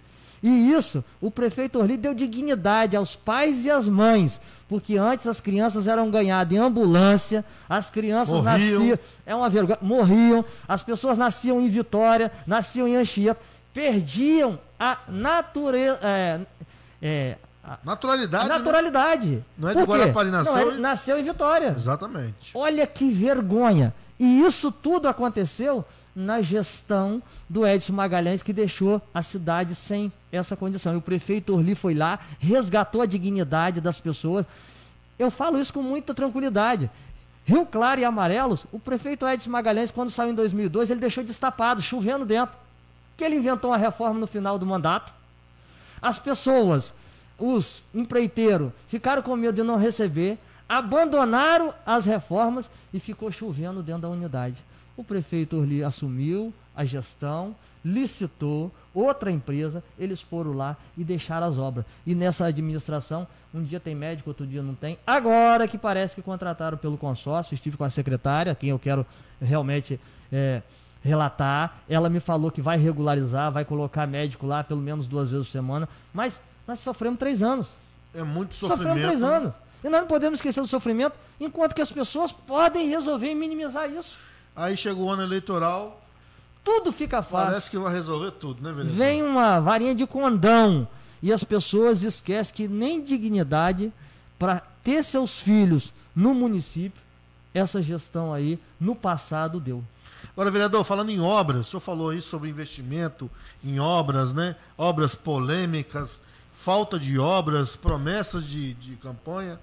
E isso, o prefeito Orly deu dignidade aos pais e às mães, porque antes as crianças eram ganhadas em ambulância, as crianças nasciam, é uma vergonha, morriam, as pessoas nasciam em Vitória, nasciam em Anchieta, perdiam a natureza, naturalidade. Naturalidade. Não é de Guarapari, nasceu? Nasceu em Vitória. Exatamente. Olha que vergonha. E isso tudo aconteceu na gestão do Edson Magalhães, que deixou a cidade sem essa condição. E o prefeito Orly foi lá, resgatou a dignidade das pessoas. Eu falo isso com muita tranquilidade. Rio Claro e Amarelos, o prefeito Edson Magalhães, quando saiu em 2002, ele deixou destapado, chovendo dentro. Que ele inventou uma reforma no final do mandato. As pessoas, os empreiteiros, ficaram com medo de não receber, abandonaram as reformas e ficou chovendo dentro da unidade. O prefeito Orly assumiu a gestão, licitou outra empresa, eles foram lá e deixaram as obras. E nessa administração, um dia tem médico, outro dia não tem. Agora que parece que contrataram pelo consórcio, estive com a secretária, quem eu quero realmente relatar, ela me falou que vai regularizar, vai colocar médico lá pelo menos 2 vezes por semana, mas nós sofremos 3 anos. É muito sofrimento. Sofremos 3 anos. E nós não podemos esquecer do sofrimento, enquanto que as pessoas podem resolver e minimizar isso. Aí chega o ano eleitoral. Tudo fica fácil. Parece que vai resolver tudo, né, vereador? Vem uma varinha de condão e as pessoas esquecem que nem dignidade para ter seus filhos no município, essa gestão aí no passado deu. Agora, vereador, falando em obras, o senhor falou aí sobre investimento em obras, né? Obras polêmicas, falta de obras, promessas de campanha.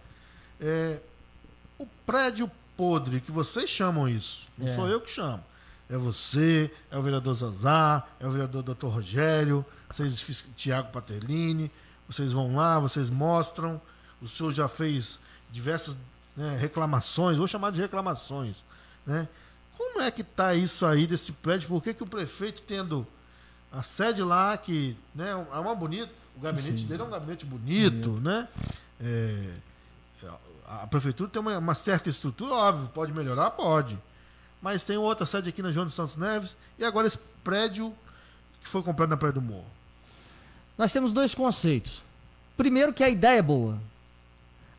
O prédio podre, que vocês chamam isso, não sou eu que chamo. É você, é o vereador Zazá, é o vereador Dr. Rogério, vocês, Tiago Paterlini, vocês vão lá, vocês mostram. O senhor já fez diversas reclamações, vou chamar de reclamações, né? Como é que está isso aí desse prédio? Por que o prefeito, tendo a sede lá, que é uma bonita, o gabinete dele é um gabinete bonito, né? A prefeitura tem uma certa estrutura, óbvio, pode melhorar, pode. Mas tem outra sede aqui na João dos Santos Neves, e agora esse prédio que foi comprado na Praia do Morro. Nós temos 2 conceitos. Primeiro, que a ideia é boa.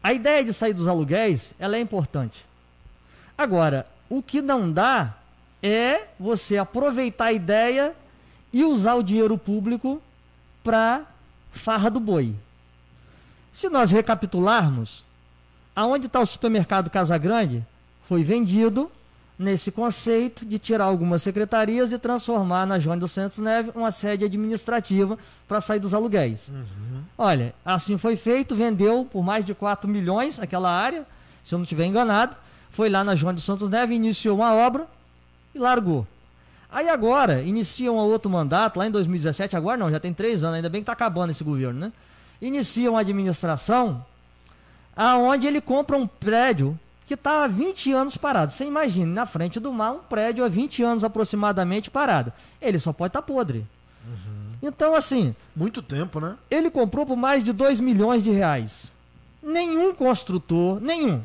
A ideia de sair dos aluguéis, ela é importante. Agora, o que não dá é você aproveitar a ideia e usar o dinheiro público para farra do boi. Se nós recapitularmos, aonde está o supermercado Casa Grande, foi vendido nesse conceito de tirar algumas secretarias e transformar na João dos Santos Neves uma sede administrativa para sair dos aluguéis. Uhum. Olha, assim foi feito, vendeu por mais de 4 milhões aquela área, se eu não estiver enganado, foi lá na João de Santos Neves, iniciou uma obra e largou. Aí agora, inicia um outro mandato, lá em 2017, agora não, já tem 3 anos, ainda bem que está acabando esse governo, né? Inicia uma administração aonde ele compra um prédio que está há 20 anos parado. Você imagina, na frente do mar, um prédio há 20 anos aproximadamente parado. Ele só pode estar podre. Então, assim... Muito tempo, né? Ele comprou por mais de 2 milhões de reais. Nenhum construtor, nenhum,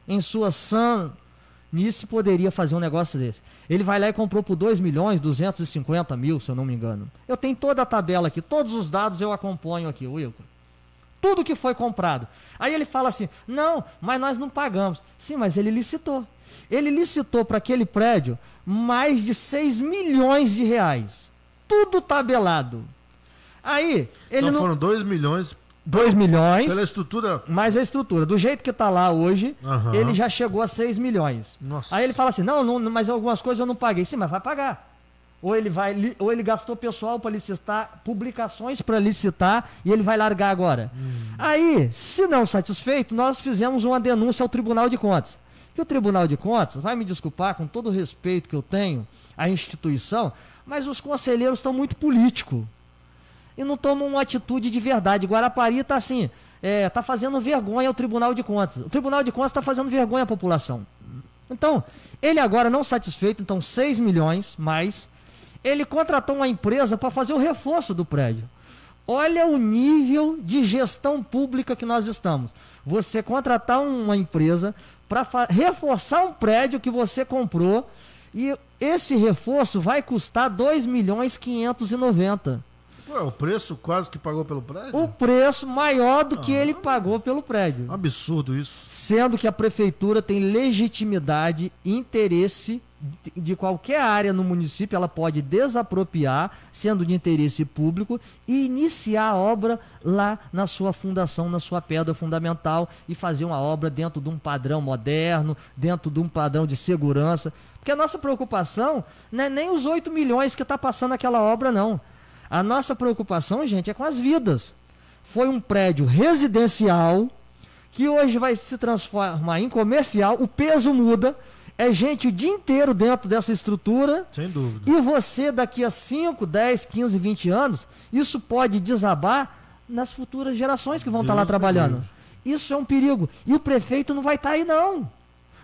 em sua sanice poderia fazer um negócio desse. Ele vai lá e comprou por 2 milhões 250 mil, se eu não me engano. Eu tenho toda a tabela aqui, todos os dados eu acompanho aqui, Wilco. Tudo que foi comprado. Aí ele fala assim, não, mas nós não pagamos. Sim, mas ele licitou. Ele licitou para aquele prédio mais de 6 milhões de reais. Tudo tabelado. Aí, ele então não... foram 2 milhões... 2 milhões... Pela estrutura... Mais a estrutura. Do jeito que está lá hoje, ele já chegou a 6 milhões. Nossa. Aí ele fala assim, não, mas algumas coisas eu não paguei. Sim, mas vai pagar. Ou ele gastou pessoal para licitar, publicações para licitar, e ele vai largar agora. Aí, se não satisfeito, nós fizemos uma denúncia ao Tribunal de Contas. Que o Tribunal de Contas, vai me desculpar, com todo o respeito que eu tenho à instituição, mas os conselheiros estão muito políticos. E não tomam uma atitude de verdade. Guarapari está assim, está fazendo vergonha ao Tribunal de Contas. O Tribunal de Contas está fazendo vergonha à população. Então, ele agora não satisfeito, então 6 milhões mais, ele contratou uma empresa para fazer o reforço do prédio. Olha o nível de gestão pública que nós estamos. Você contratar uma empresa para reforçar um prédio que você comprou, e esse reforço vai custar 2 milhões 590. Ué, o preço quase que pagou pelo prédio? O preço maior do que ele pagou pelo prédio. Absurdo isso. Sendo que a prefeitura tem legitimidade, interesse de qualquer área no município, ela pode desapropriar, sendo de interesse público, e iniciar a obra lá na sua fundação, na sua pedra fundamental, e fazer uma obra dentro de um padrão moderno, dentro de um padrão de segurança. Porque a nossa preocupação não é nem os 8 milhões que está passando aquela obra, não. A nossa preocupação, gente, é com as vidas. Foi um prédio residencial que hoje vai se transformar em comercial, o peso muda, é gente o dia inteiro dentro dessa estrutura. Sem dúvida. E você, daqui a 5, 10, 15, 20 anos, isso pode desabar nas futuras gerações que vão estar lá trabalhando. Isso é um perigo. E o prefeito não vai estar aí, não.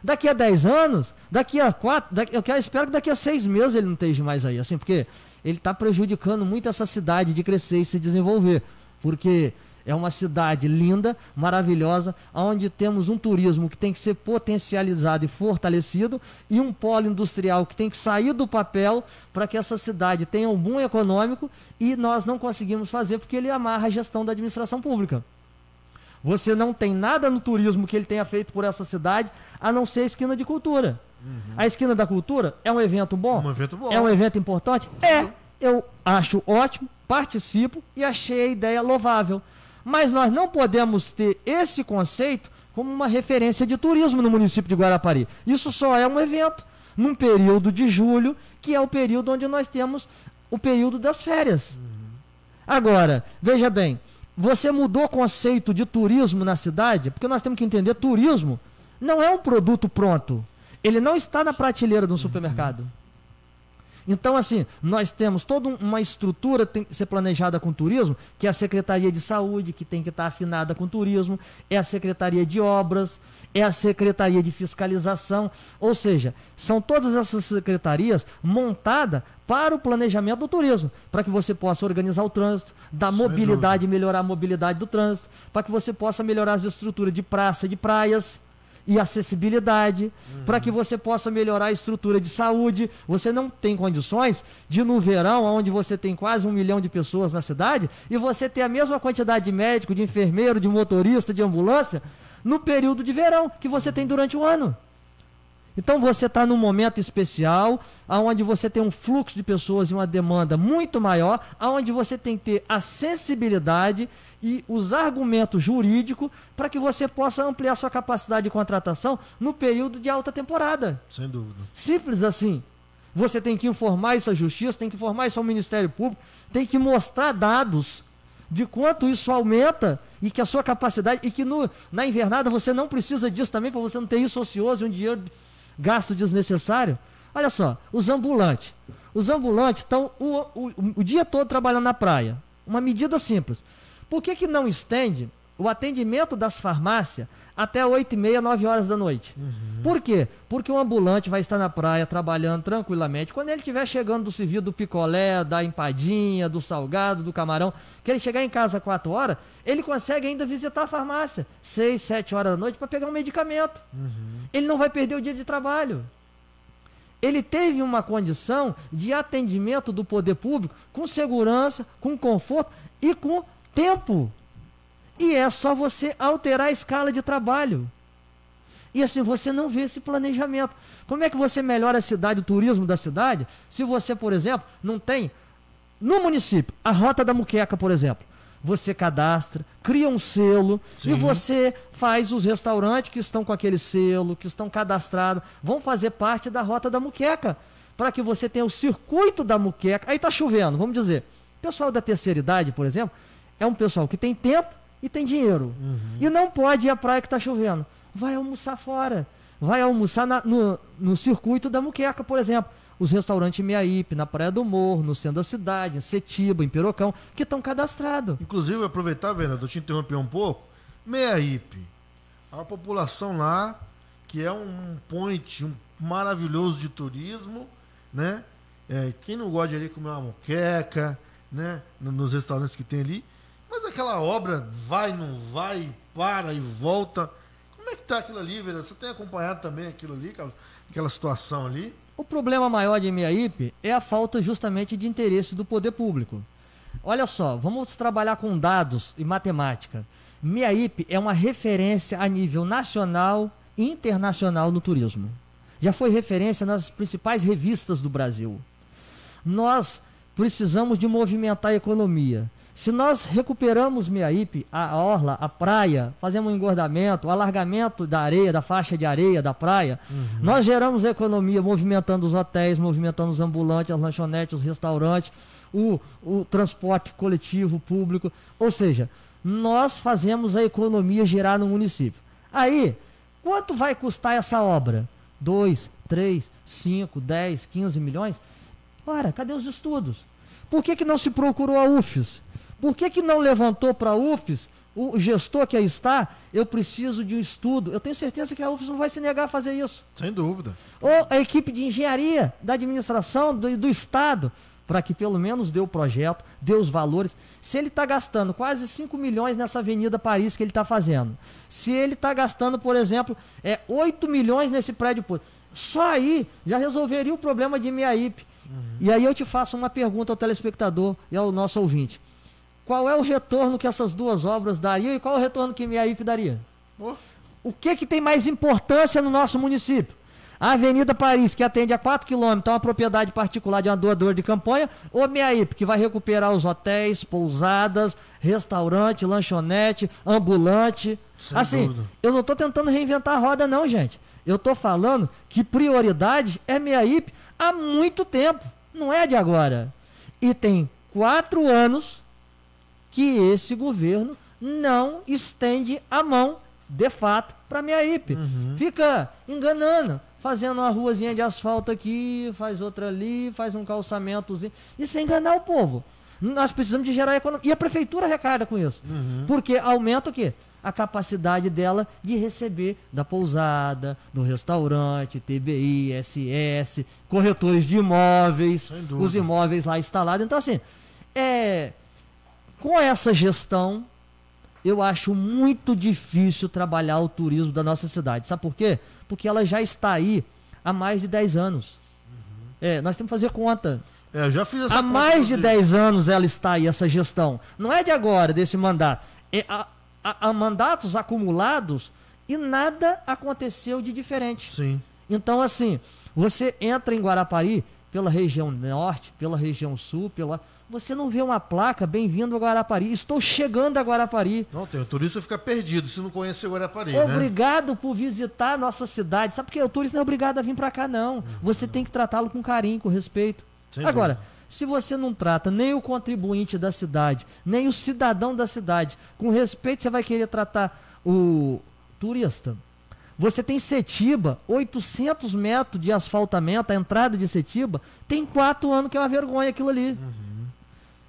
Daqui a 10 anos, daqui a 4, eu espero que daqui a 6 meses ele não esteja mais aí, assim, porque ele está prejudicando muito essa cidade de crescer e se desenvolver, porque é uma cidade linda, maravilhosa, onde temos um turismo que tem que ser potencializado e fortalecido, e um polo industrial que tem que sair do papel para que essa cidade tenha um boom econômico, e nós não conseguimos fazer porque ele amarra a gestão da administração pública. Você não tem nada no turismo que ele tenha feito por essa cidade, a não ser a esquina de cultura. A esquina da cultura é um evento bom? Um evento bom. É um evento importante? É. Eu acho ótimo, participo e achei a ideia louvável. Mas nós não podemos ter esse conceito como uma referência de turismo no município de Guarapari. Isso só é um evento num período de julho, que é o período onde nós temos o período das férias. Agora, veja bem, você mudou o conceito de turismo na cidade, porque nós temos que entender, turismo não é um produto pronto. Ele não está na prateleira de um supermercado. Então, assim, nós temos toda uma estrutura que tem que ser planejada com turismo, que é a Secretaria de Saúde, que tem que estar afinada com turismo, é a Secretaria de Obras, é a Secretaria de Fiscalização, ou seja, são todas essas secretarias montadas para o planejamento do turismo, para que você possa organizar o trânsito, dar mobilidade, melhorar a mobilidade do trânsito, para que você possa melhorar as estruturas de praça, de praias, e acessibilidade, para que você possa melhorar a estrutura de saúde. Você não tem condições de, no verão, onde você tem quase 1 milhão de pessoas na cidade, e você ter a mesma quantidade de médico, de enfermeiro, de motorista, de ambulância, no período de verão, que você tem durante o ano. Então você está num momento especial, onde você tem um fluxo de pessoas e uma demanda muito maior, onde você tem que ter a sensibilidade e os argumentos jurídicos para que você possa ampliar sua capacidade de contratação no período de alta temporada. Sem dúvida. Simples assim. Você tem que informar isso à Justiça, tem que informar isso ao Ministério Público, tem que mostrar dados de quanto isso aumenta e que a sua capacidade, e que na invernada você não precisa disso também, para você não ter isso ocioso e um dinheiro gasto desnecessário. Olha só, os ambulantes. Os ambulantes estão o dia todo trabalhando na praia. Uma medida simples. Por que não estende o atendimento das farmácias até 8h30, 9 horas da noite? Por quê? Porque o ambulante vai estar na praia trabalhando tranquilamente. Quando ele estiver chegando do serviço do picolé, da empadinha, do salgado, do camarão, que ele chegar em casa às 4 horas, ele consegue ainda visitar a farmácia 6, 7 horas da noite para pegar um medicamento. Ele não vai perder o dia de trabalho. Ele teve uma condição de atendimento do poder público com segurança, com conforto e com tempo. E é só você alterar a escala de trabalho. E assim, você não vê esse planejamento. Como é que você melhora a cidade, o turismo da cidade, se você, por exemplo, não tem, no município, a Rota da Muqueca, por exemplo, você cadastra, cria um selo, Sim. e você faz os restaurantes que estão com aquele selo, que estão cadastrados, vão fazer parte da Rota da Muqueca, para que você tenha o circuito da muqueca. Aí está chovendo, vamos dizer. O pessoal da terceira idade, por exemplo, é um pessoal que tem tempo e tem dinheiro. E não pode ir à praia que está chovendo. Vai almoçar fora. Vai almoçar no circuito da muqueca, por exemplo. Os restaurantes em Meaípe, na Praia do Morro, no centro da cidade, em Setiba, em Perocão, que estão cadastrados. Inclusive, aproveitar, Vereador, te interromper um pouco. Meaípe, a população lá, que é um point maravilhoso de turismo, né? Quem não gosta de ali comer uma moqueca, né? Nos restaurantes que tem ali. Mas aquela obra vai, não vai, para e volta. Como é que tá aquilo ali, vereador? Você tem acompanhado também aquilo ali, aquela situação ali? O problema maior de Meaípe é a falta justamente de interesse do poder público. Olha só, vamos trabalhar com dados e matemática. Meaípe é uma referência a nível nacional e internacional no turismo. Já foi referência nas principais revistas do Brasil. Nós precisamos de movimentar a economia. Se nós recuperamos Meaípe, a orla, a praia, fazemos um engordamento, o alargamento da areia, da faixa de areia da praia, nós geramos a economia movimentando os hotéis, movimentando os ambulantes, as lanchonetes, os restaurantes, o transporte coletivo, público. Ou seja, nós fazemos a economia girar no município. Aí, quanto vai custar essa obra? 2, 3, 5, 10, 15 milhões? Ora, cadê os estudos? Por que não se procurou a UFES? Por que não levantou para a UFES, o gestor que aí está, eu preciso de um estudo? Eu tenho certeza que a UFES não vai se negar a fazer isso. Sem dúvida. Ou a equipe de engenharia, da administração, do Estado, para que pelo menos dê o projeto, dê os valores. Se ele está gastando quase 5 milhões nessa Avenida Paris que ele está fazendo, se ele está gastando, por exemplo, 8 milhões nesse prédio, só aí já resolveria o problema de Meaípe. E aí eu te faço uma pergunta ao telespectador e ao nosso ouvinte. Qual é o retorno que essas duas obras dariam e qual é o retorno que Meaípe daria? O que tem mais importância no nosso município? A Avenida Paris, que atende a 4 quilômetros, uma propriedade particular de uma doadora de campanha, ou Meaípe, que vai recuperar os hotéis, pousadas, restaurante, lanchonete, ambulante. Sem assim, dúvida. eu não estou tentando reinventar a roda não, gente. Eu estou falando que prioridade é Meaípe há muito tempo, não é de agora. E tem 4 anos que esse governo não estende a mão, de fato, para Meaípe. Fica enganando, fazendo uma ruazinha de asfalto aqui, faz outra ali, faz um calçamentozinho. Isso é enganar o povo. Nós precisamos de gerar economia. E a prefeitura arrecada com isso. Porque aumenta o quê? A capacidade dela de receber da pousada, do restaurante, TBI, SS, corretores de imóveis, os imóveis lá instalados. Então, assim, com essa gestão, eu acho muito difícil trabalhar o turismo da nossa cidade. Sabe por quê? Porque ela já está aí há mais de 10 anos. Nós temos que fazer conta. Eu já fiz essa Há conta, mais de inclusive. 10 anos ela está aí, essa gestão. Não é de agora, desse mandato. Há mandatos acumulados e nada aconteceu de diferente. Sim. Então, assim, você entra em Guarapari, pela região norte, pela região sul, você não vê uma placa, bem-vindo a Guarapari. Estou chegando a Guarapari. Não, tem o turista fica perdido se não conhecer Guarapari, né? Obrigado por visitar a nossa cidade. Sabe por quê? O turista não é obrigado a vir para cá, não. Você tem que tratá-lo com carinho, com respeito. Sem Agora, dúvida. Se você não trata nem o contribuinte da cidade, nem o cidadão da cidade com respeito, você vai querer tratar o turista. Você tem Setiba, 800 metros de asfaltamento, a entrada de Setiba, tem 4 anos que é uma vergonha aquilo ali.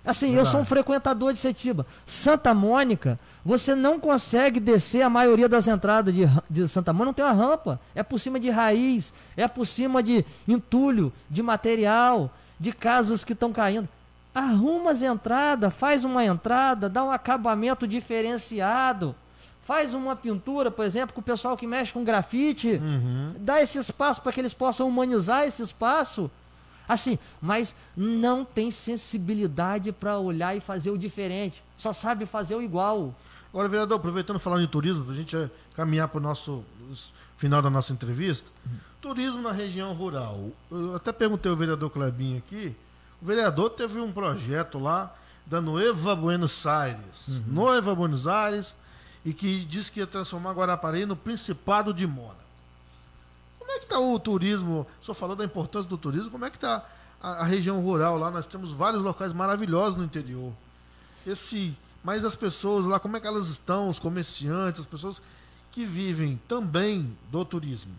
Assim, Verdade. eu sou um frequentador de Setiba. Santa Mônica, você não consegue descer a maioria das entradas de Santa Mônica, não tem uma rampa. É por cima de raiz, é por cima de entulho, de material, de casas que estão caindo. Arruma as entradas, faz uma entrada, dá um acabamento diferenciado. Faz uma pintura, por exemplo, com o pessoal que mexe com grafite. Dá esse espaço para que eles possam humanizar esse espaço. Assim, mas não tem sensibilidade para olhar e fazer o diferente. Só sabe fazer o igual. Agora, vereador, aproveitando falando de turismo, para a gente caminhar para o nosso final da nossa entrevista. Turismo na região rural. Eu até perguntei ao vereador Clebinho aqui. O vereador teve um projeto lá da Nueva Buenos Aires. Nueva Buenos Aires, e que disse que ia transformar Guarapari no Principado de Mônaco. Como é que está o turismo? O senhor falou da importância do turismo. Como é que está a região rural lá? Nós temos vários locais maravilhosos no interior. Mas as pessoas lá, como é que elas estão? Os comerciantes, as pessoas que vivem também do turismo.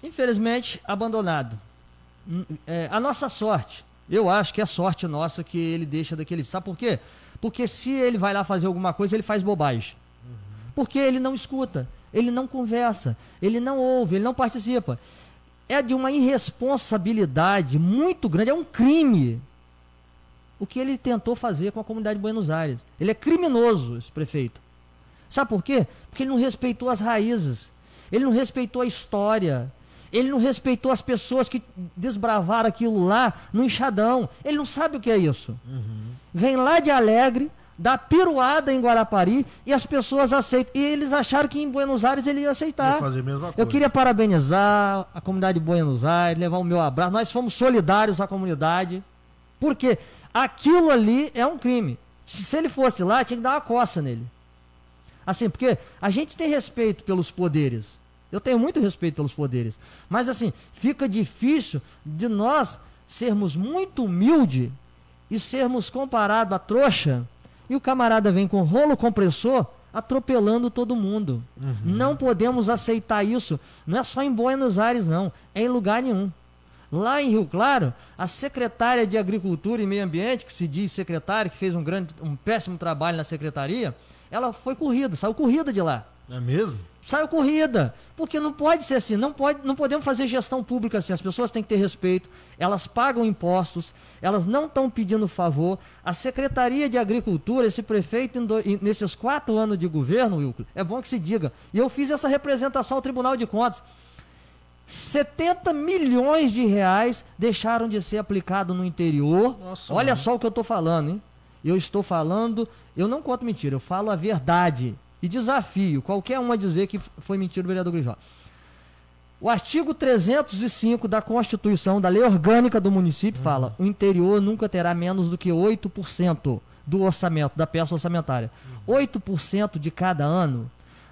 Infelizmente, abandonado. A nossa sorte, eu acho que é sorte nossa que ele deixa daquele... Sabe por quê? Porque se ele vai lá fazer alguma coisa, ele faz bobagem. Porque ele não escuta, ele não conversa, ele não ouve, ele não participa. É de uma irresponsabilidade muito grande, é um crime o que ele tentou fazer com a comunidade de Buenos Aires. Ele é criminoso, esse prefeito. Sabe por quê? Porque ele não respeitou as raízes, ele não respeitou a história, ele não respeitou as pessoas que desbravaram aquilo lá no enxadão. Ele não sabe o que é isso. Vem lá de Alegre, dá piruada em Guarapari e as pessoas aceitam. E eles acharam que em Buenos Aires ele ia aceitar. Ia fazer a mesma coisa. Eu queria parabenizar a comunidade de Buenos Aires, levar o meu abraço. Nós fomos solidários à comunidade, porque aquilo ali é um crime. Se ele fosse lá, tinha que dar uma coça nele. Assim, porque a gente tem respeito pelos poderes. Eu tenho muito respeito pelos poderes. Mas assim, fica difícil de nós sermos muito humildes e sermos comparados a trouxa, e o camarada vem com rolo compressor atropelando todo mundo. Não podemos aceitar isso. Não é só em Buenos Aires, não. É em lugar nenhum. Lá em Rio Claro, a secretária de Agricultura e Meio Ambiente, que se diz secretária, que fez um péssimo trabalho na secretaria, ela foi corrida, saiu corrida de lá. É mesmo? Saiu corrida, porque não pode ser assim, não podemos fazer gestão pública assim, as pessoas têm que ter respeito, elas pagam impostos, elas não estão pedindo favor. A Secretaria de Agricultura, esse prefeito, nesses 4 anos de governo, Wilco, é bom que se diga, e eu fiz essa representação ao Tribunal de Contas, 70 milhões de reais deixaram de ser aplicados no interior. Nossa, olha mano. só o que eu estou falando, hein? Eu estou falando, eu não conto mentira, eu falo a verdade. E desafio qualquer um a dizer que foi mentira do vereador Grijó. O artigo 305 da Constituição, da Lei Orgânica do município, fala: o interior nunca terá menos do que 8% do orçamento, da peça orçamentária. 8% de cada ano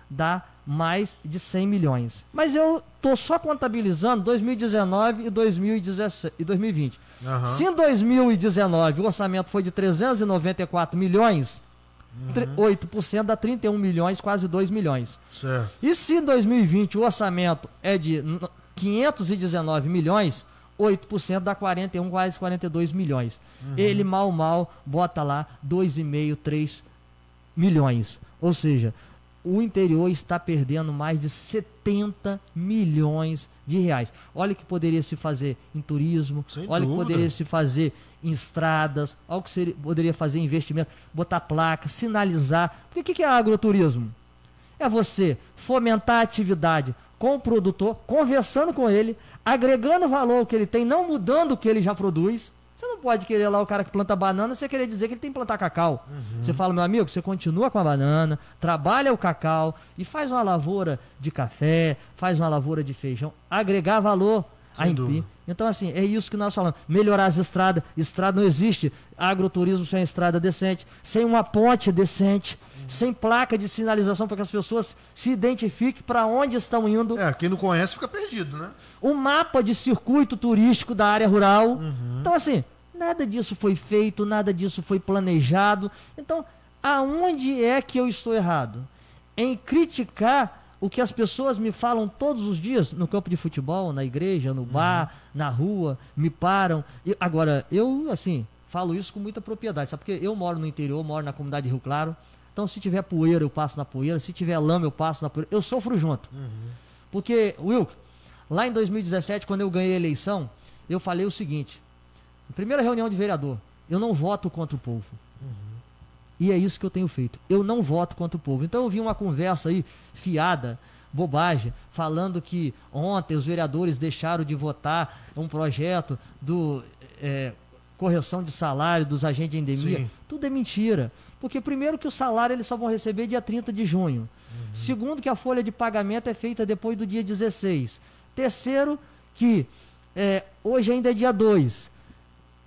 dá mais de 100 milhões. Mas eu estou só contabilizando 2019 e 2020. Se em 2019 o orçamento foi de 394 milhões, 8% dá 31 milhões, quase 2 milhões. Certo. E se em 2020 o orçamento é de 519 milhões, 8% dá 41, quase 42 milhões. Ele mal bota lá 2,5, 3 milhões. Ou seja, o interior está perdendo mais de 70 milhões de reais. Olha o que poderia se fazer em turismo, olha o que poderia se fazer em estradas, olha o que poderia fazer em investimento, botar placa, sinalizar. Porque o que é agroturismo? É você fomentar a atividade com o produtor, conversando com ele, agregando valor ao que ele tem, não mudando o que ele já produz. Você não pode querer lá o cara que planta banana, você querer dizer que ele tem que plantar cacau. Você fala, meu amigo, você continua com a banana, trabalha o cacau e faz uma lavoura de café, faz uma lavoura de feijão, agregar valor a Empi. Então, assim, é isso que nós falamos. Melhorar as estradas. Estrada não existe agroturismo sem estrada decente, sem uma ponte decente. sem placa de sinalização para que as pessoas se identifiquem para onde estão indo. Quem não conhece fica perdido, né? O mapa de circuito turístico da área rural. Então, assim, nada disso foi feito, nada disso foi planejado. Então, aonde é que eu estou errado? Em criticar o que as pessoas me falam todos os dias no campo de futebol, na igreja, no bar, na rua, me param. Agora, eu, assim, falo isso com muita propriedade, sabe? Porque eu moro no interior, moro na comunidade de Rio Claro. Então, se tiver poeira, eu passo na poeira. Se tiver lama, eu passo na poeira. Eu sofro junto. Porque, Wilker, lá em 2017, quando eu ganhei a eleição, eu falei o seguinte: na primeira reunião de vereador, eu não voto contra o povo. E é isso que eu tenho feito. Eu não voto contra o povo. Então eu vi uma conversa aí, fiada, bobagem, falando que ontem os vereadores deixaram de votar um projeto do correção de salário dos agentes de endemia. Sim. Tudo é mentira. Porque primeiro que o salário eles só vão receber dia 30 de junho. Segundo que a folha de pagamento é feita depois do dia 16. Terceiro que hoje ainda é dia 2.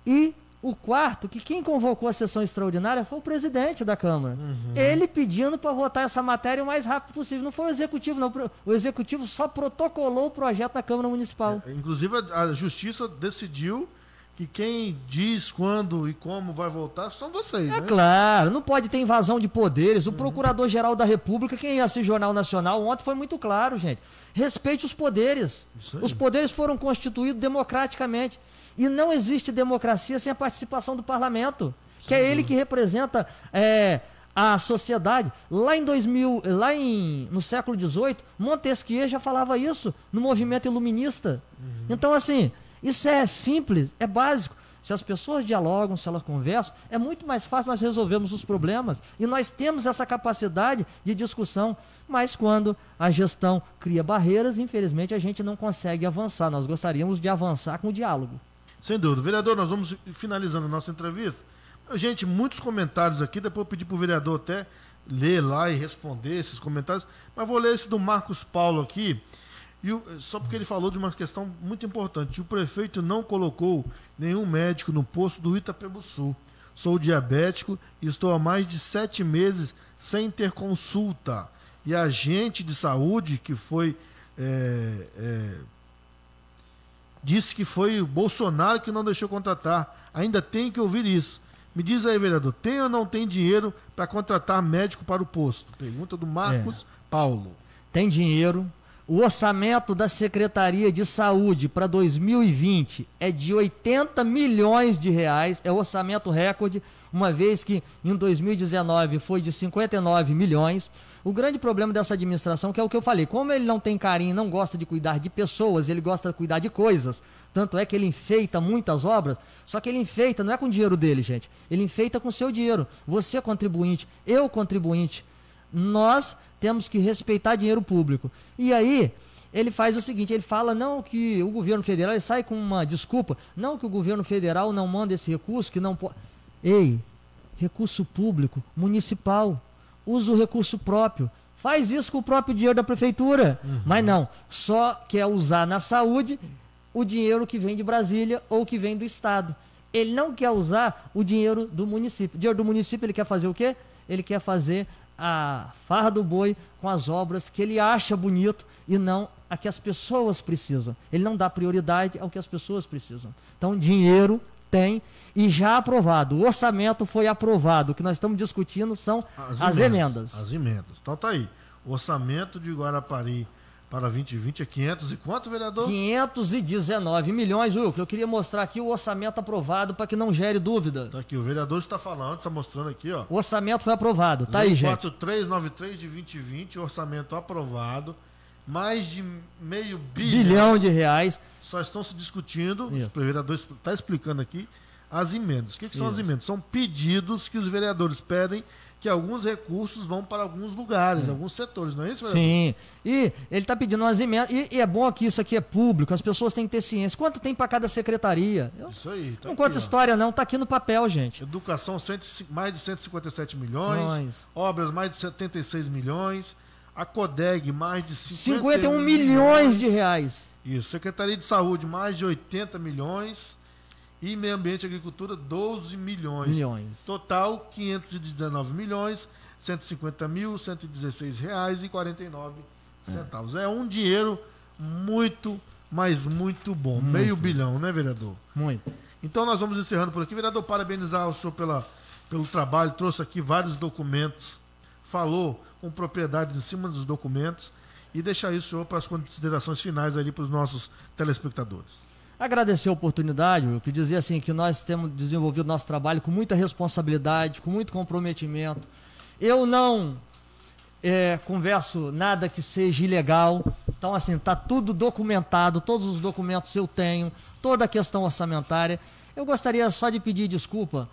E o quarto, que quem convocou a sessão extraordinária foi o presidente da Câmara. Ele pedindo para votar essa matéria o mais rápido possível. Não foi o Executivo, não. O Executivo só protocolou o projeto da Câmara Municipal. Inclusive, a Justiça decidiu que quem diz quando e como vai votar são vocês, né? Claro, não pode ter invasão de poderes. O Procurador-Geral da República, quem ia assistir Jornal Nacional ontem, foi muito claro, gente. Respeite os poderes. Os poderes foram constituídos democraticamente. E não existe democracia sem a participação do parlamento, que é ele que representa a sociedade. Lá em no século XVIII, Montesquieu já falava isso no movimento iluminista. Então, assim, isso é simples, é básico. Se as pessoas dialogam, se elas conversam, é muito mais fácil nós resolvermos os problemas. E nós temos essa capacidade de discussão. Mas quando a gestão cria barreiras, infelizmente a gente não consegue avançar. Nós gostaríamos de avançar com o diálogo. Sem dúvida. Vereador, nós vamos finalizando a nossa entrevista. Gente, muitos comentários aqui, depois eu pedi para o vereador até ler lá e responder esses comentários, mas vou ler esse do Marcos Paulo aqui, só porque ele falou de uma questão muito importante. O prefeito não colocou nenhum médico no posto do Itapebuçu. Sou diabético e estou há mais de 7 meses sem ter consulta. E a agente de saúde que foi... disse que foi o Bolsonaro que não deixou contratar. Ainda tem que ouvir isso. Me diz aí, vereador, tem ou não tem dinheiro para contratar médico para o posto? Pergunta do Marcos Paulo. Tem dinheiro. O orçamento da Secretaria de Saúde para 2020 é de 80 milhões de reais. É orçamento recorde, uma vez que em 2019 foi de 59 milhões. O grande problema dessa administração, que é o que eu falei, como ele não tem carinho, não gosta de cuidar de pessoas, ele gosta de cuidar de coisas, tanto é que ele enfeita muitas obras, só que ele enfeita, não é com o dinheiro dele, gente, ele enfeita com o seu dinheiro, você contribuinte, eu contribuinte, nós temos que respeitar dinheiro público. E aí, ele faz o seguinte, ele fala não que o governo federal, ele sai com uma desculpa, não que o governo federal não manda esse recurso, que não pode... Ei, recurso público, municipal, usa o recurso próprio, faz isso com o próprio dinheiro da prefeitura, mas não, só quer usar na saúde o dinheiro que vem de Brasília ou que vem do estado. Ele não quer usar o dinheiro do município. O dinheiro do município ele quer fazer o quê? Ele quer fazer a farra do boi com as obras que ele acha bonito e não a que as pessoas precisam. Ele não dá prioridade ao que as pessoas precisam. Então, dinheiro tem e já aprovado. O orçamento foi aprovado. O que nós estamos discutindo são as emendas. As emendas. Então tá aí. O orçamento de Guarapari para 2020 é 500 e quanto, vereador? 519 milhões, Wilker. Eu queria mostrar aqui o orçamento aprovado para que não gere dúvida. Tá aqui, o vereador está falando, está mostrando aqui, ó. O orçamento foi aprovado, tá aí, gente. 4393 de 2020, orçamento aprovado. Mais de meio bilhão de reais. Só estão se discutindo, o vereador está explicando aqui, as emendas. O que são as emendas? São pedidos que os vereadores pedem que alguns recursos vão para alguns lugares, alguns setores, não é isso, vereador? Sim, e ele está pedindo umas emendas, e é bom que isso aqui é público, as pessoas têm que ter ciência. Quanto tem para cada secretaria? Isso aí. Tá não conta história não, está aqui no papel, gente. Educação, mais de 157 milhões, obras, mais de 76 milhões, a CODEG, mais de 51 milhões de reais. Isso, Secretaria de Saúde, mais de 80 milhões, e Meio Ambiente e Agricultura, 12 milhões. Total, 519 milhões. R$150.116,49. É um dinheiro muito, mas muito bom. Muito. Meio bilhão, né, vereador? Muito. Então nós vamos encerrando por aqui. Vereador, parabenizar o senhor pelo trabalho, trouxe aqui vários documentos, falou com propriedade em cima dos documentos e deixar aí o senhor para as considerações finais ali para os nossos telespectadores. Agradecer a oportunidade, eu queria dizer assim que nós temos desenvolvido nosso trabalho com muita responsabilidade, com muito comprometimento. Eu não converso nada que seja ilegal, então assim, está tudo documentado, todos os documentos eu tenho, toda a questão orçamentária. Eu gostaria só de pedir desculpa,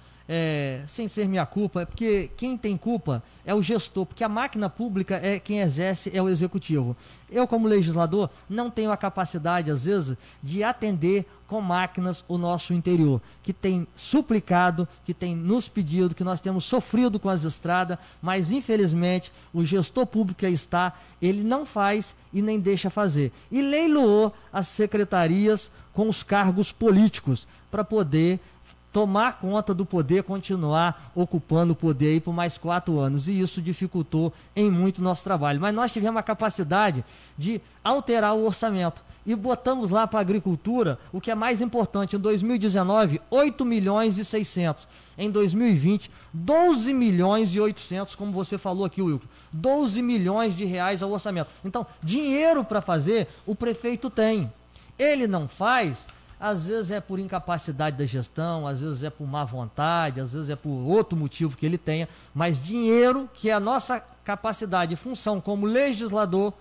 sem ser minha culpa, porque quem tem culpa é o gestor, porque a máquina pública quem exerce é o executivo. Eu, como legislador, não tenho a capacidade, às vezes, de atender com máquinas o nosso interior, que tem suplicado, que tem nos pedido, que nós temos sofrido com as estradas, mas, infelizmente, o gestor público que aí está, ele não faz e nem deixa fazer. E leiloou as secretarias com os cargos políticos para poder tomar conta do poder, continuar ocupando o poder aí por mais 4 anos. E isso dificultou em muito o nosso trabalho. Mas nós tivemos a capacidade de alterar o orçamento. E botamos lá para a agricultura o que é mais importante. Em 2019, 8.600.000. Em 2020, 12.800.000, como você falou aqui, Wilco. 12 milhões de reais ao orçamento. Então, dinheiro para fazer, o prefeito tem. Ele não faz. Às vezes é por incapacidade da gestão, às vezes é por má vontade, às vezes é por outro motivo que ele tenha, mas dinheiro, que é a nossa capacidade e função como legislador,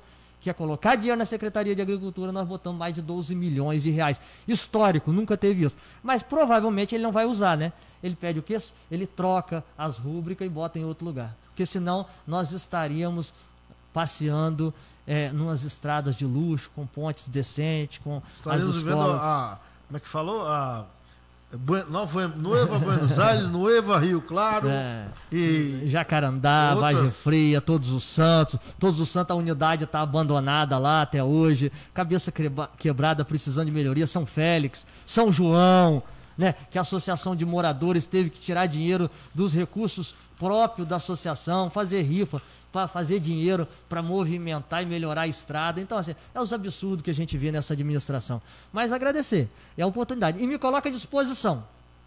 que é colocar dinheiro na Secretaria de Agricultura, nós botamos mais de 12 milhões de reais. Histórico, nunca teve isso. Mas provavelmente ele não vai usar, né? Ele pede o quê? Ele troca as rúbricas e bota em outro lugar. Porque senão nós estaríamos passeando numas estradas de luxo, com pontes decentes, com as escolas. Como é que falou? Nueva Buenos Aires, Nueva Rio Claro. E Jacarandá, Vargem Fria, Todos os Santos, a unidade está abandonada lá até hoje. Cabeça Quebrada precisando de melhoria. São Félix, São João, né? Que a associação de moradores teve que tirar dinheiro dos recursos próprios da associação, fazer rifa para fazer dinheiro para movimentar e melhorar a estrada. Então, assim, é os absurdos que a gente vê nessa administração. Mas agradecer, é a oportunidade. E me coloca à disposição,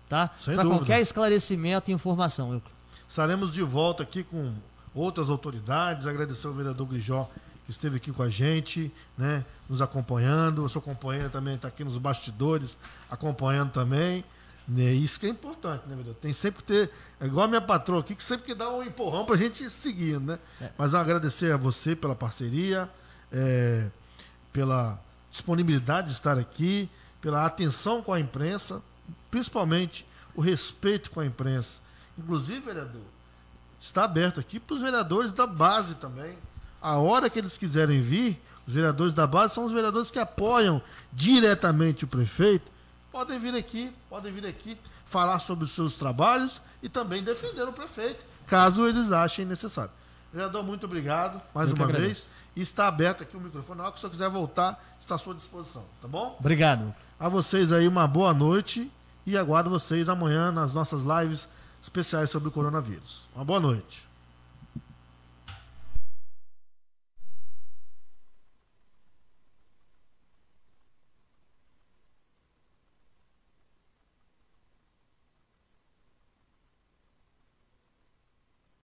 tá? Para qualquer esclarecimento e informação. Estaremos de volta aqui com outras autoridades. Agradecer ao vereador Grijó, que esteve aqui com a gente, né, nos acompanhando. A sua companheira também está aqui nos bastidores, acompanhando também. Isso que é importante, né, vereador? Tem sempre que ter, igual a minha patroa aqui, que sempre que dá um empurrão pra gente ir seguindo, né? Mas agradecer a você pela parceria, pela disponibilidade de estar aqui, pela atenção com a imprensa, principalmente o respeito com a imprensa. Inclusive, vereador, está aberto aqui para os vereadores da base também. A hora que eles quiserem vir, os vereadores da base são os vereadores que apoiam diretamente o prefeito. Podem vir aqui falar sobre os seus trabalhos e também defender o prefeito, caso eles achem necessário. Vereador, muito obrigado mais uma vez. E está aberto aqui o microfone. Na hora que o senhor quiser voltar, está à sua disposição, tá bom? Obrigado. A vocês aí uma boa noite e aguardo vocês amanhã nas nossas lives especiais sobre o coronavírus. Uma boa noite.